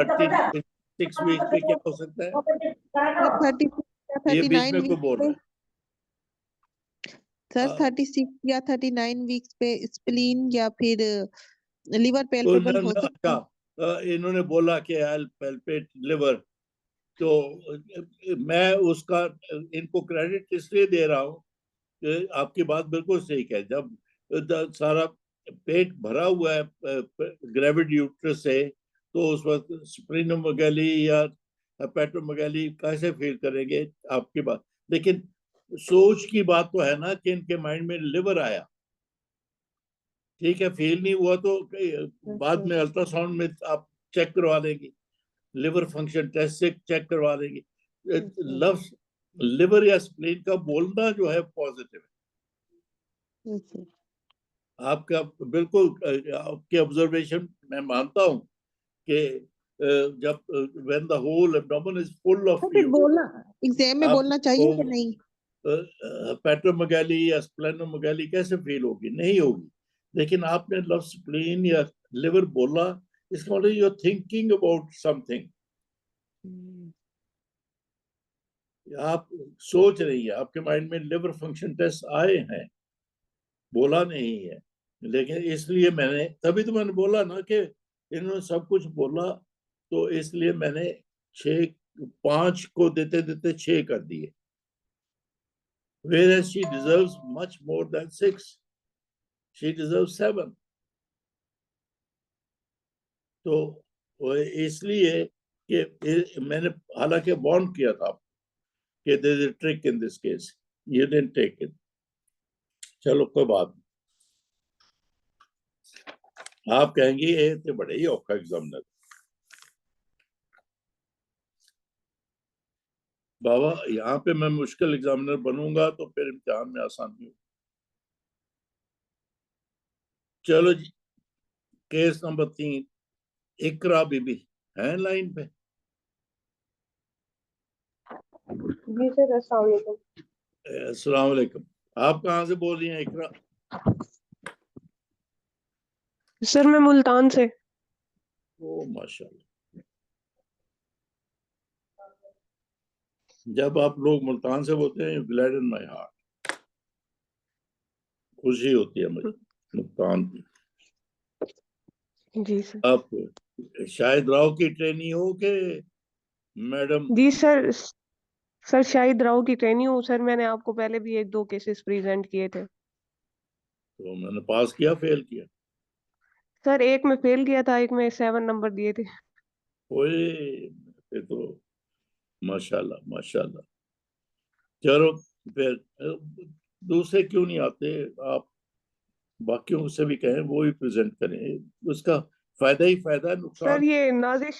36 वीक पे क्या हो सकता है? सर 36 या ये बीच 39 में कोई बोल रहा है। सर 36 या 39 वीक्स पे स्प्लीन या फिर लिवर तो पैल्पेबल हो सकता है? इन्होंने बोला कि आई पैल्पेट लिवर, तो मैं उसका इनको क्रेडिट इसलिए दे रहा हूँ कि आपकी बात बिल्कुल सही है। जब सारा पेट भरा हुआ है ग्रेविड यूट्रस से, तो उस वक्त स्प्लेनोमेगाली या हेपेटोमेगाली कैसे फील करेंगे? आपकी बात, लेकिन सोच की बात तो है ना कि इनके माइंड में लिवर आया, ठीक है, फील नहीं हुआ तो बाद में अल्ट्रासाउंड में आप चेक करवा देंगे, लिवर फंक्शन टेस्ट से चेक करवा देंगे। लफ्ज लिवर या स्प्लीन का बोलना जो है पॉजिटिव है। आपका बिल्कुल आपकी ऑब्जर्वेशन मैं मानता हूं कि जब when the whole abdomen is full of फिर बोलना एग्जाम में बोलना चाहिए कि नहीं? हेपेटोमेगाली या स्प्लेनोमेगाली कैसे फील होगी? नहीं होगी। लेकिन आपने लफ्ज स्प्लीन या लिवर बोला, इसका मतलब you are thinking about something, आप सोच रही है, आपके माइंड में लिवर फंक्शन टेस्ट आए हैं, बोला नहीं है। लेकिन इसलिए मैंने, तभी तो मैंने बोला ना कि इन्होंने सब कुछ बोला, तो इसलिए मैंने 5 को देते देते 6 कर दिए। Whereas she deserves much more than 6. She deserves 7. तो इसलिए कि मैंने हालांकि वार्न किया था कि there is a trick in this case. You didn't take it. चलो कोई बात नहीं। आप कहेंगे ये तो बड़े ही औखा एग्जामिनर। बाबा यहाँ पे मैं मुश्किल एग्जामिनर बनूंगा तो फिर इम्तिहान में आसानी होगी। चलो जी, केस नंबर 3, इकरा बीबी है लाइन पे? जी सर, अस्सलाम वालेकुम। अस्सलाम वालेकुम। आप कहाँ से बोल रही हैं इकरा? सर मैं मुल्तान से। ओ माशाल्लाह। जब आप लोग मुल्तान से बोलते हैं, ग्लैड इन माय हार्ट, खुशी होती है मुझे मुल्तान की। जी सर। आप शायद राव की ट्रेनी हो के मैडम? जी सर, सर शाहिद राव की ट्रेनी हूँ सर। मैंने आपको पहले भी 1-2 केसेस प्रेजेंट किए थे। तो मैंने पास किया, फेल किया? सर एक में फेल किया था, एक में 7 नंबर दिए थे। ओए, ये तो माशाल्लाह माशाल्लाह। चलो फिर दूसरे क्यों नहीं आते आप? बाकियों से भी कहें वो ही प्रेजेंट करें, उसका फायदा ही फायदा है, सर नुकसान। ये नाजिश,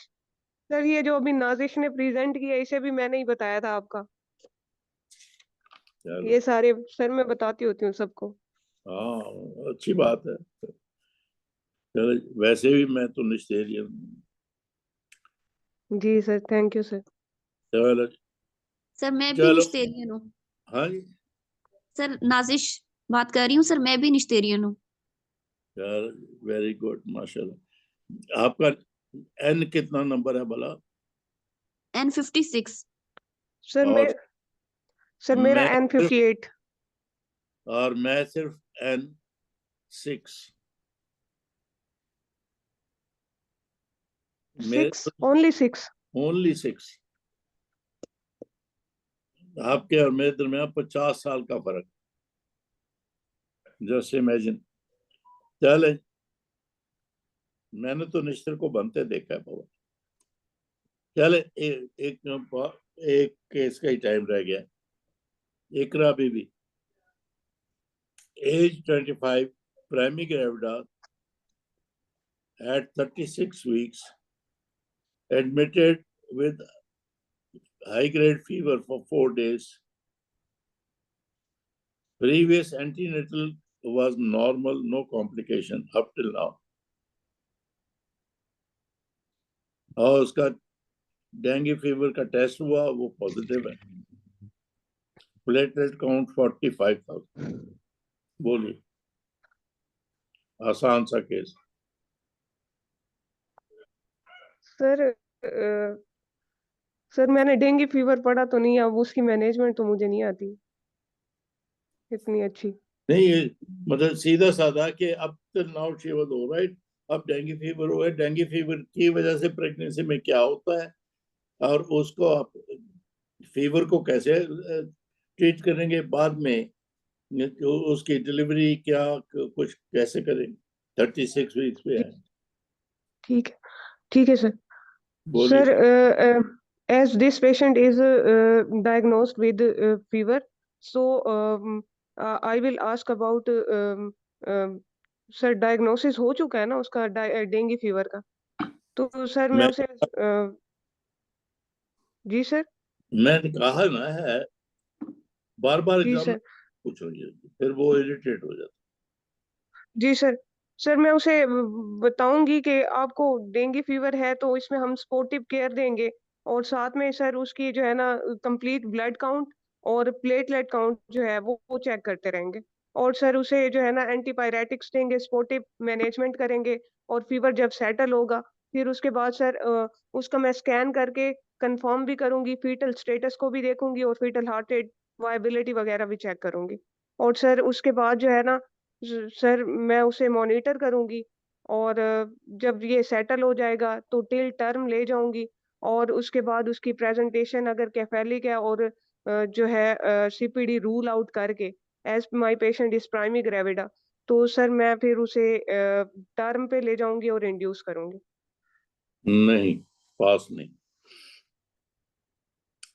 सर ये जो अभी नाजिश ने प्रेजेंट किया, इसे भी मैंने ही बताया था आपका। चलो, ये सारे सर मैं बताती होती हूँ सबको। हाँ अच्छी बात है। चलो, वैसे भी मैं तो निश्चेरियन हूँ। जी सर, थैंक यू सर। चलो सर मैं भी चलो, निश्तेरियन हूँ। हाँ जी, सर नाजिश बात कर रही हूँ सर, मैं भी निश्तेरियन हूँ। यार वेरी गुड माशाल्लाह। आपका एन कितना नंबर है भला? N56। सर और मेरा मैं N58। और मैं सिर्फ N6। 6, ओनली 6। ओनली 6। आपके और मेरे दरमियान 50 साल का फर्क, जस्ट इमेजिन। चले, मैंने तो निश्तर को बनते देखा है बाबा। चले, एक केस का ही टाइम रह गया। Iqra Bibi, age 25, primary gravida, at 36 weeks, admitted with high-grade fever for 4 days. Previous antenatal was normal, no complication up till now. और उसका डेंगू फीवर का टेस्ट हुआ, वो पॉजिटिव है। Platelet count 45,000। बोलिए, आसान सा केस। सर सर मैंने डेंगू फीवर पढ़ा तो नहीं, अब उसकी मैनेजमेंट तो मुझे नहीं आती इतनी अच्छी। नहीं, मतलब सीधा साधा कि अब तक नाउ शी वाज ऑलराइट, अब डेंगू फीवर हुआ है। डेंगू फीवर की वजह से प्रेगनेंसी में क्या होता है, और उसको आप फीवर को कैसे ट्रीट करेंगे बाद में, तो उसकी डिलीवरी क्या कुछ कैसे करेंगे? 36 वीक्स पे है। ठीक है ठीक है सर। बोलिए। Sir, as this patient is diagnosed with fever, so I will ask about sir diagnosis हो चुका है ना उसका डेंगू फीवर का, तो सर मैं मैं उसे जी सर। मैंने कहा ना है, बार बार जी एग्जाम में सर। पूछोगे फिर वो इरिटेट हो जाता जी सर। सर मैं उसे बताऊंगी कि आपको डेंगू फीवर है तो इसमें हम स्पोर्टिव केयर देंगे, और साथ में सर उसकी जो है ना कंप्लीट ब्लड काउंट और प्लेटलेट काउंट जो है वो चेक करते रहेंगे, और सर उसे जो है ना एंटीपायरेटिक्स देंगे, स्पोर्टिव मैनेजमेंट करेंगे, और फीवर जब सेटल होगा फिर उसके बाद सर उसका मैं स्कैन करके कंफर्म भी करूंगी, फीटल स्टेटस को भी देखूंगी और फीटल हार्ट रेट वायबिलिटी वगैरह भी चेक करूंगी, और सर उसके बाद जो है ना सर मैं उसे मॉनिटर करूंगी, और जब ये सेटल हो जाएगा तो टिल टर्म ले जाऊंगी, और उसके बाद उसकी प्रेजेंटेशन अगर कैफेलिक है और जो है सीपीडी रूल आउट करके as my patient is primary gravida, तो सर मैं फिर उसे टर्म पे ले जाऊंगी और इंड्यूस करूंगी। नहीं, पास नहीं।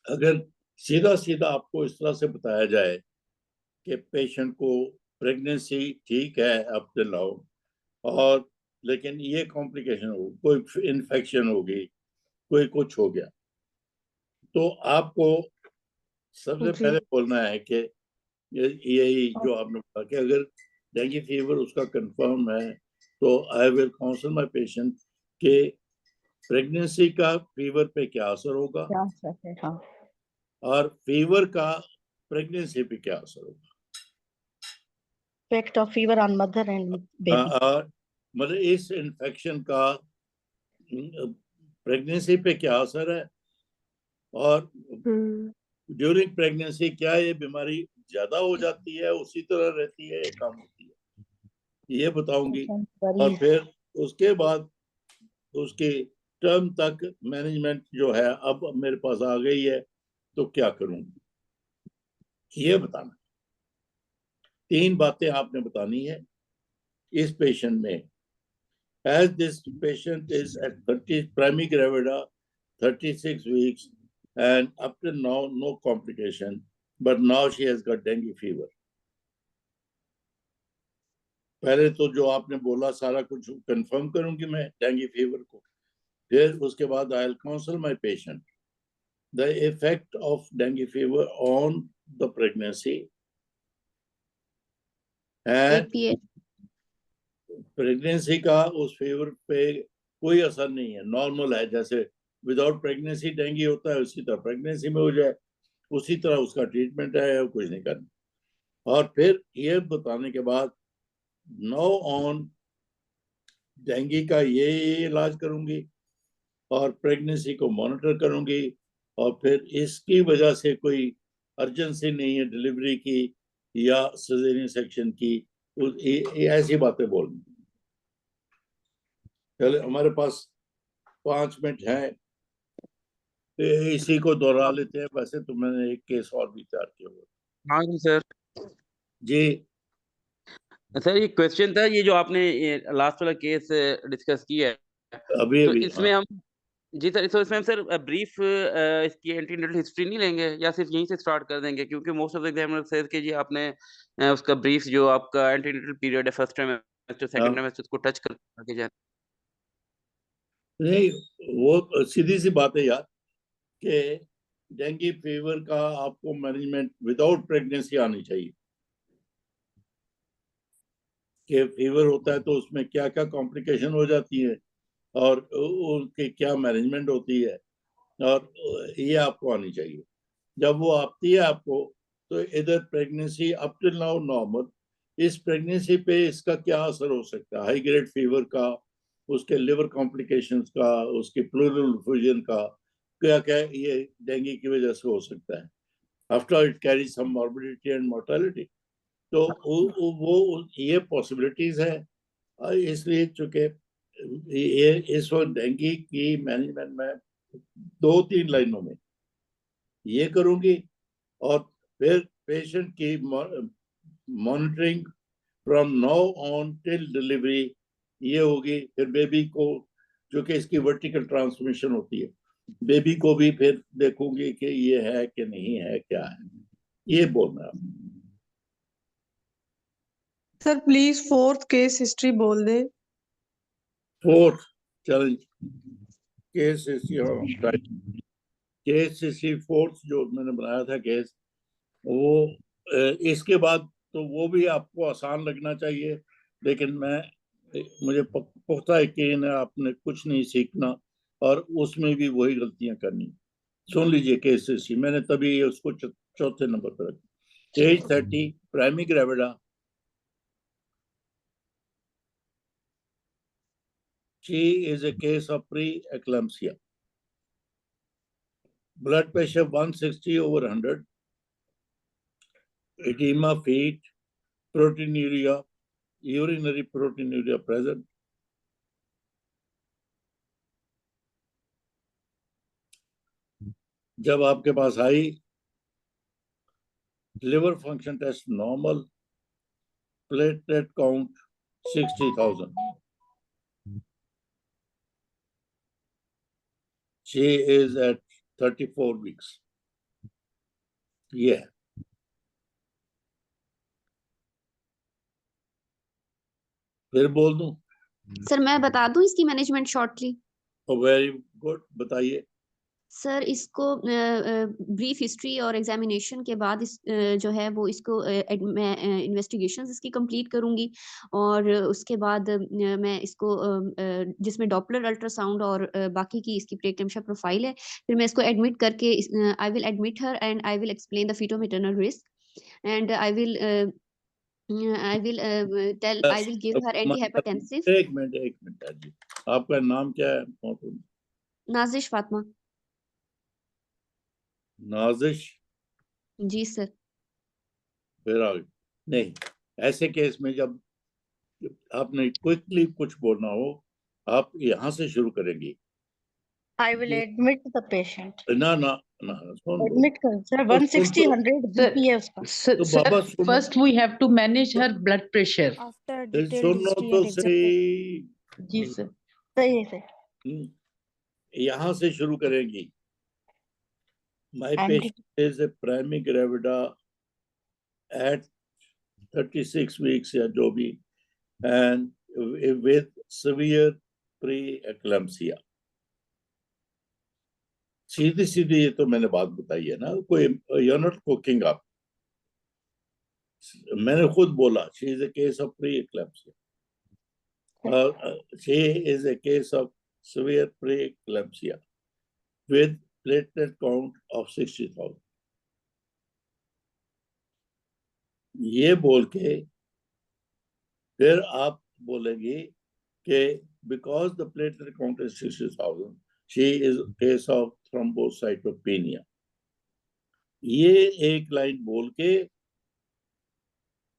अगर सीधा सीधा आपको इस तरह से बताया जाए कि पेशेंट को प्रेगनेंसी ठीक है अप टिल नाउ, और लेकिन ये कॉम्प्लिकेशन हो, कोई इन्फेक्शन होगी, कोई कुछ हो गया, तो आपको सबसे जी पहले बोलना है कि यही जो आपने कहा कि अगर डेंगू फीवर उसका कंफर्म है तो I will council my patient के प्रेगनेंसी का फीवर पे क्या असर होगा, क्या सर है, हाँ। और फीवर का प्रेगनेंसी पे क्या असर होगा। Effect of fever on mother and baby. और मतलब इस इन्फेक्शन का प्रेगनेंसी पे क्या असर है, और ड्यूरिंग प्रेगनेंसी क्या ये बीमारी ज्यादा हो जाती है, उसी तरह रहती है, कम होती है, ये बताऊंगी। और फिर उसके बाद उसके टर्म तक मैनेजमेंट जो है अब मेरे पास आ गई है तो क्या करूंगी ये बताना। 3 बातें आपने बतानी है इस पेशेंट में। As this patient is at 30 primary gravida, 36 weeks, and up to now no complication, but now she has got dengue fever. पहले तो जो आपने बोला सारा कुछ कंफर्म करूंगी मैं डेंगू फीवर को, फिर उसके बाद I will council my patient the effect of dengue fever on the pregnancy, and pregnancy का उस फीवर पे कोई असर नहीं है, नॉर्मल है, जैसे विदाउट प्रेगनेंसी डेंगू होता है उसी तरह प्रेगनेंसी में हो जाए, उसी तरह उसका ट्रीटमेंट है, कुछ नहीं करना। और फिर ये बताने के बाद नो ऑन डेंगू का ये इलाज करूंगी और प्रेगनेंसी को मॉनिटर करूंगी, और फिर इसकी वजह से कोई अर्जेंसी नहीं है डिलीवरी की या सिजेरियन सेक्शन की, ऐसी बातें बोलनी। चले हमारे पास 5 मिनट हैं, इसी को दोहरा लेते हैं। वैसे तो मैंने एक केस और भी तैयार किया हुआ। हाँ जी सर। जी सर ये क्वेश्चन था, ये जो आपने लास्ट वाला केस डिस्कस किया है, अभी तो अभी इसमें हम जी सर, इसमें हम सर ब्रीफ इसकी एंटीनेटल हिस्ट्री नहीं लेंगे या सिर्फ यहीं से स्टार्ट कर देंगे, क्योंकि most of the examiner says कि जी आपने उसका ब्रीफ जो आपका एंटीनेटल पीरियड है फर्स्ट ट्राइमेस्टर सेकंड ट्राइमेस्टर उसको टच कर आगे जाए। नहीं, वो सीधी सी बात है यार कि डेंगू फीवर का आपको मैनेजमेंट विदाउट प्रेगनेंसी आनी चाहिए, कि फीवर होता है तो उसमें क्या क्या कॉम्प्लिकेशन हो जाती है और उनकी क्या मैनेजमेंट होती है, और ये आपको आनी चाहिए। जब वो आती है आपको तो इधर pregnancy up till now normal, इस प्रेगनेंसी पे इसका क्या असर हो सकता है, हाई ग्रेड फीवर का, उसके लिवर कॉम्प्लिकेशंस का, उसके प्लूरल फ्यूजन का, क्या क्या ये डेंगू की वजह से हो सकता है। After it carry some morbidity and mortality, तो वो ये पॉसिबिलिटीज है। इसलिए चूंकि ये इस वक्त डेंगू की मैनेजमेंट में 2-3 लाइनों में ये करूंगी, और फिर पेशेंट की monitoring from now on till delivery ये होगी। फिर बेबी को जो कि इसकी वर्टिकल ट्रांसमिशन होती है। बेबी को भी फिर देखूंगी कि ये है कि नहीं है, क्या है, ये बोलना है। Sir please fourth case history बोल दें। Fourth challenge case history, case history fourth जो मैंने बनाया था केस, वो इसके बाद तो वो भी आपको आसान लगना चाहिए, लेकिन मुझे पुख्ता यकीन है आपने कुछ नहीं सीखना और उसमें भी वही गलतियां करनी। सुन लीजिए केस हिस्ट्री, मैंने तभी उसको चौथे नंबर पर रखा। Age 30, primary gravida, she is a case of pre-eclampsia. Blood pressure 160/100, edema, feet, proteinuria, urinary proteinuria present. जब आपके पास आई, liver function test normal, platelet count 60,000. She is at 34 weeks. Yeah. फिर बोल दूं? सर मैं बता दूं इसकी मैनेजमेंट शॉर्टली। वेरी गुड, बताइए। सर इसको ब्रीफ हिस्ट्री और एग्जामिनेशन के बाद जो है वो इसको मैं इन्वेस्टिगेशंस इसकी कंप्लीट करूंगी और उसके बाद मैं इसको जिसमें डॉपलर अल्ट्रासाउंड और बाकी की इसकी प्रीएक्लेम्पशिया प्रोफाइल है, फिर मैं इसको एडमिट करके I will admit her and I will explain the feto maternal risk and I will give her anti hypertensive. एक मिनट जी, आपका नाम क्या है? नाजिश फातिमा। नाजिश? जी सर। फिर आगे नहीं, ऐसे केस में जब आपने क्विकली कुछ बोलना हो, आप यहाँ से शुरू करेंगी। I will admit the patient. ना ना ना, सुन लो। Admit कर sir, 160 100 BP है उसका। तो बाबा सुनो, first we have to manage her blood pressure. After detailed सुनो history तो and exam. सही। जी सर। सही है सर। यहाँ से शुरू करेंगी। My patient is a primary gravida at 36 weeks या जो भी, and with severe pre-eclampsia. सीधी सीधी ये तो मैंने बात बताई है ना, कोई you're not cooking up. मैंने खुद बोला she is a case of pre-eclampsia. She is a case of severe pre-eclampsia with platelet count of 60,000. ये बोल के फिर आप बोलेंगे कि because the platelet count is 60,000, she is a case of thrombocytopenia. ये एक लाइन बोल के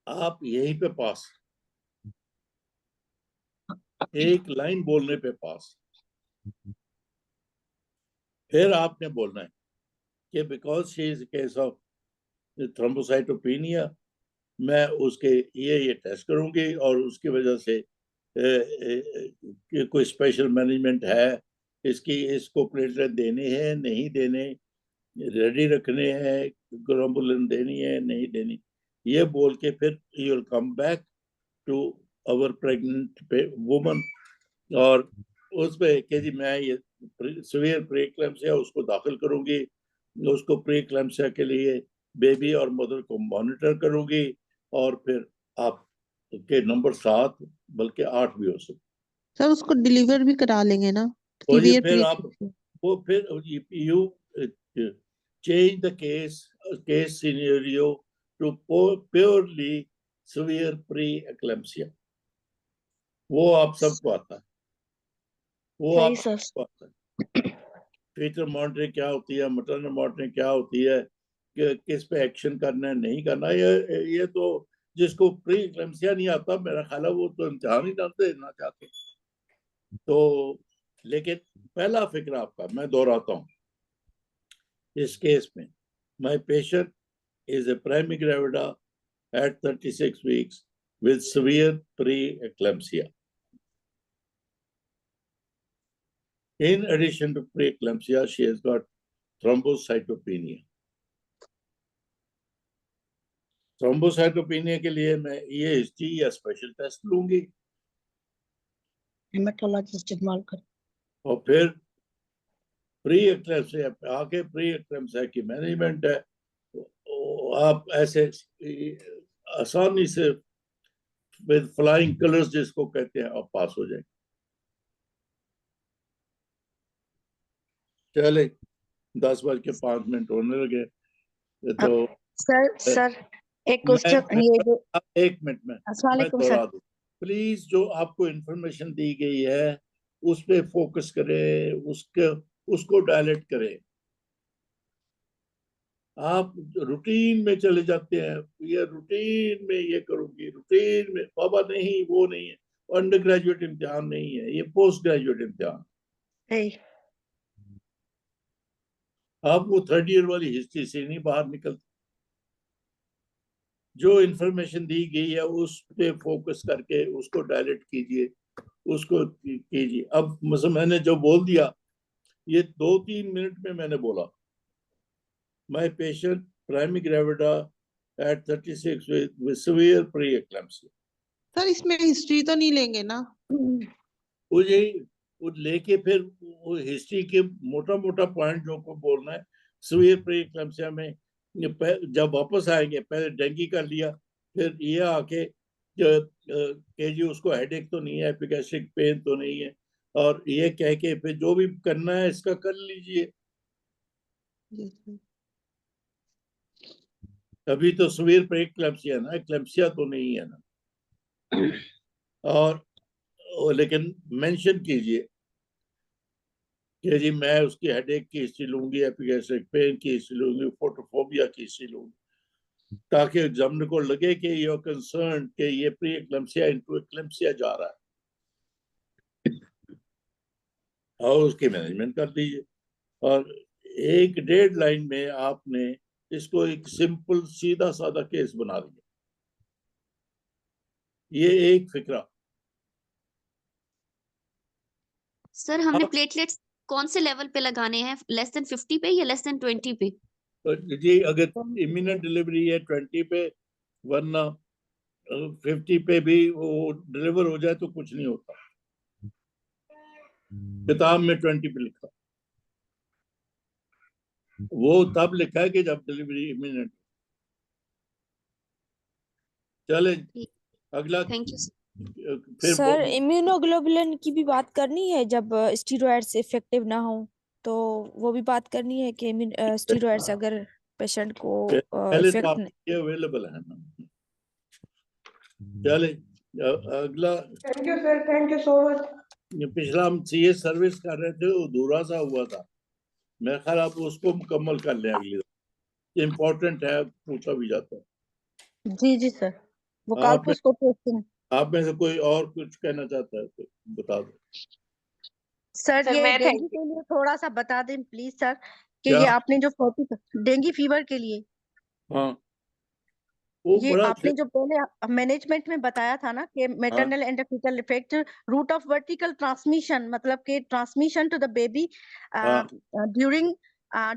आप यहीं पे पास, एक लाइन बोलने पे पास। फिर आपने बोलना है कि because she is a case of thrombocytopenia, मैं उसके ये टेस्ट करूंगी और उसकी वजह से कोई स्पेशल मैनेजमेंट है, इसको प्लेटलेट देने हैं नहीं देने, रेडी रखने हैं, ग्लोबुलिन देनी है नहीं देनी, ये बोल के फिर you will come back to our pregnant woman और उस पे कि जी मैं ये सीवियर प्री-एक्लेम्पसिया उसको दाखिल करूंगी, उसको प्री-एक्लेम्पसिया के लिए बेबी और मदर को मॉनिटर करूंगी और फिर आप के नंबर 7 बल्कि 8 भी हो सकते। सर उसको डिलीवर भी करा लेंगे ना? और ये Severe फिर आप pre-eclampsia. वो फिर you change the case scenario to purely severe pre-eclampsia. वो आप सबको आता है, वो आप सबको आता है। फीटल मॉनिटरिंग क्या होती है, मैटरनल मॉनिटरिंग क्या होती है, कि किस पे एक्शन करना है नहीं करना, ये तो जिसको प्री एक्लेम्पसिया नहीं आता, मेरा ख्याल है वो तो इम्तिहान ही ना देना चाहते। तो लेकिन पहला फिक्र आपका मैं दोहराता हूँ, इस केस में my patient is a primary gravida at 36 weeks with severe preeclampsia. In addition to preeclampsia, she has got thrombocytopenia. Thrombocytopenia के लिए मैं ये हिस्ट्री या स्पेशल टेस्ट लूंगी हेमेटोलॉजिस्ट इस्तेमाल कर। और फिर प्री एक्लेम्सिया आके प्री एक्लेम्सिया की मैनेजमेंट है। आप ऐसे आसानी से विद फ्लाइंग कलर्स जिसको कहते हैं आप पास हो जाएंगे। चले 10:05 होने लगे तो सर एक क्वेश्चन ये जो 1 मिनट में अस्सलाम मैं वालेकुम दोहरा सर। दूं। प्लीज जो आपको इंफॉर्मेशन दी गई है उस पे फोकस करें, उसको डायलेट करें। आप रूटीन में चले जाते हैं, ये रूटीन में ये करूंगी, रूटीन में बाबा नहीं वो नहीं है, अंडर ग्रेजुएट इम्तिहान नहीं है, ये पोस्ट ग्रेजुएट इम्तिहान। आप वो 3rd ईयर वाली हिस्ट्री से नहीं बाहर निकलते। जो इंफॉर्मेशन दी गई है उस पे फोकस करके उसको डायलेट कीजिए, उसको कीजिए। अब मतलब मैंने जो बोल दिया ये 2-3 मिनट में मैंने बोला। My patient primary gravida at 36 with severe preeclampsia। Sir इसमें हिस्ट्री तो नहीं लेंगे ना? वो लेके फिर वो हिस्ट्री के मोटा मोटा पॉइंट जो को बोलना है। severe preeclampsia में जब वापस आएंगे पहले डेंगू कर लिया, फिर ये आके के जी उसको हेडेक तो नहीं है, एपिगैस्ट्रिक पेन तो नहीं है, और ये कह के फिर जो भी करना है इसका कर लीजिए। अभी तो severe preeclampsia ना, एक्लेम्सिया तो नहीं है ना। और लेकिन मेंशन कीजिए कि जी मैं उसकी हेडेक की हिस्ट्री लूंगी, एपिगैस्ट्रिक पेन की हिस्ट्री लूंगी, फोटोफोबिया की हिस्ट्री लूंगी, ताकि एग्जामिनर को लगे कि यू कंसर्न कि ये प्री एक्लेम्सिया इनटू एक्लेम्सिया जा रहा है, और उसकी मैनेजमेंट कर दीजिए। और 1-1.5 लाइन में आपने इसको एक सिंपल सीधा साधा केस बना दिया। ये एक फिक्रा। सर हमने प्लेटलेट्स कौन से लेवल पे लगाने हैं, लेस देन 50 पे या लेस देन 20 पे? जी अगर इमिनेंट डिलीवरी है 20 पे, वरना 50 पे भी वो डिलीवर हो जाए तो कुछ नहीं होता। किताब में 20 पे लिखा, वो तब लिखा है कि जब डिलीवरी इमिनेंट। चले अगला। थैंक यू फिर सर इम्यूनोग्लोबुलिन की भी बात करनी है जब स्टीरॉयड्स इफेक्टिव ना हो, तो वो भी बात करनी है कि स्टीरॉयड्स अगर पेशेंट को पहले तो इफेक्ट आपके अवेलेबल है ना। चले अगला। Thank you sir, thank you so much. पिछला हम सीए सर्विस कर रहे थे, वो अधूरा सा हुआ था, मेरे ख्याल आप उसको मुकम्मल कर लें अगली बार। इम्पोर्टेंट है, पूछा भी जाता है। जी सर, वो कल पे उसको पूछते हैं। आप में से कोई और कुछ कहना चाहता है तो बता दो। सर ये डेंगू के लिए थोड़ा सा बता दें प्लीज सर, कि ये आपने जो 40 डेंगू फीवर के लिए, हाँ वो ये बड़ा आपने जो पहले मैनेजमेंट में बताया था ना कि maternal and foetal effect, route of vertical transmission, मतलब कि transmission to the baby during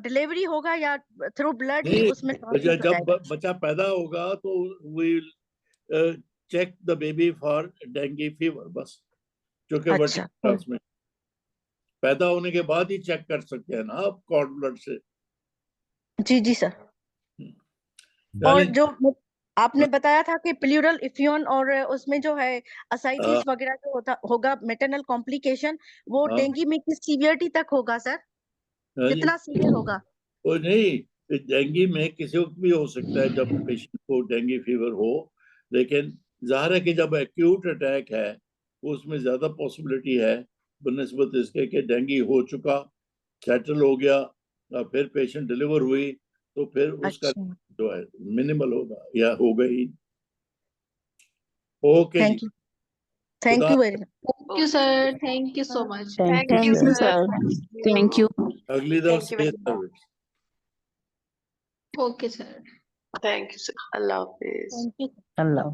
delivery होगा या थ्रू ब्लड ही उसमें ट्रांसमिट हो जब जाएगा। बच्चा पैदा होगा तो we check the baby for dengue fever, बस जो कि वर्टिकल ट्रांसमिशन पैदा होने के बाद ही चेक कर सकते हैं ना आप कॉर्ड ब्लड से। जी सर। और जो आपने बताया था कि प्लूरल इफ्यून और उसमें जो है असाइटिस वगैरह जो होगा मैटरनल कॉम्प्लिकेशन, वो डेंगू में किस सीवियरिटी तक होगा सर, कितना सीवियर होगा? वो नहीं, डेंगू में किसी वक्त भी हो सकता है जब पेशेंट को डेंगू फीवर हो, लेकिन जाहिर है कि जब एक्यूट अटैक है उसमें ज्यादा पॉसिबिलिटी है बनिस्बत इसके कि डेंगू हो चुका, सेटल हो गया, फिर पेशेंट डिलीवर हुई, तो फिर उसका जो है मिनिमल होगा या होगा ही। ओके जी, thank you very much. Thank you, sir. Thank you so much. Thank you, sir. Thank you. अगली दफा service. Okay, sir. Thank you, sir. Allah Hafiz. Thank you. Allah.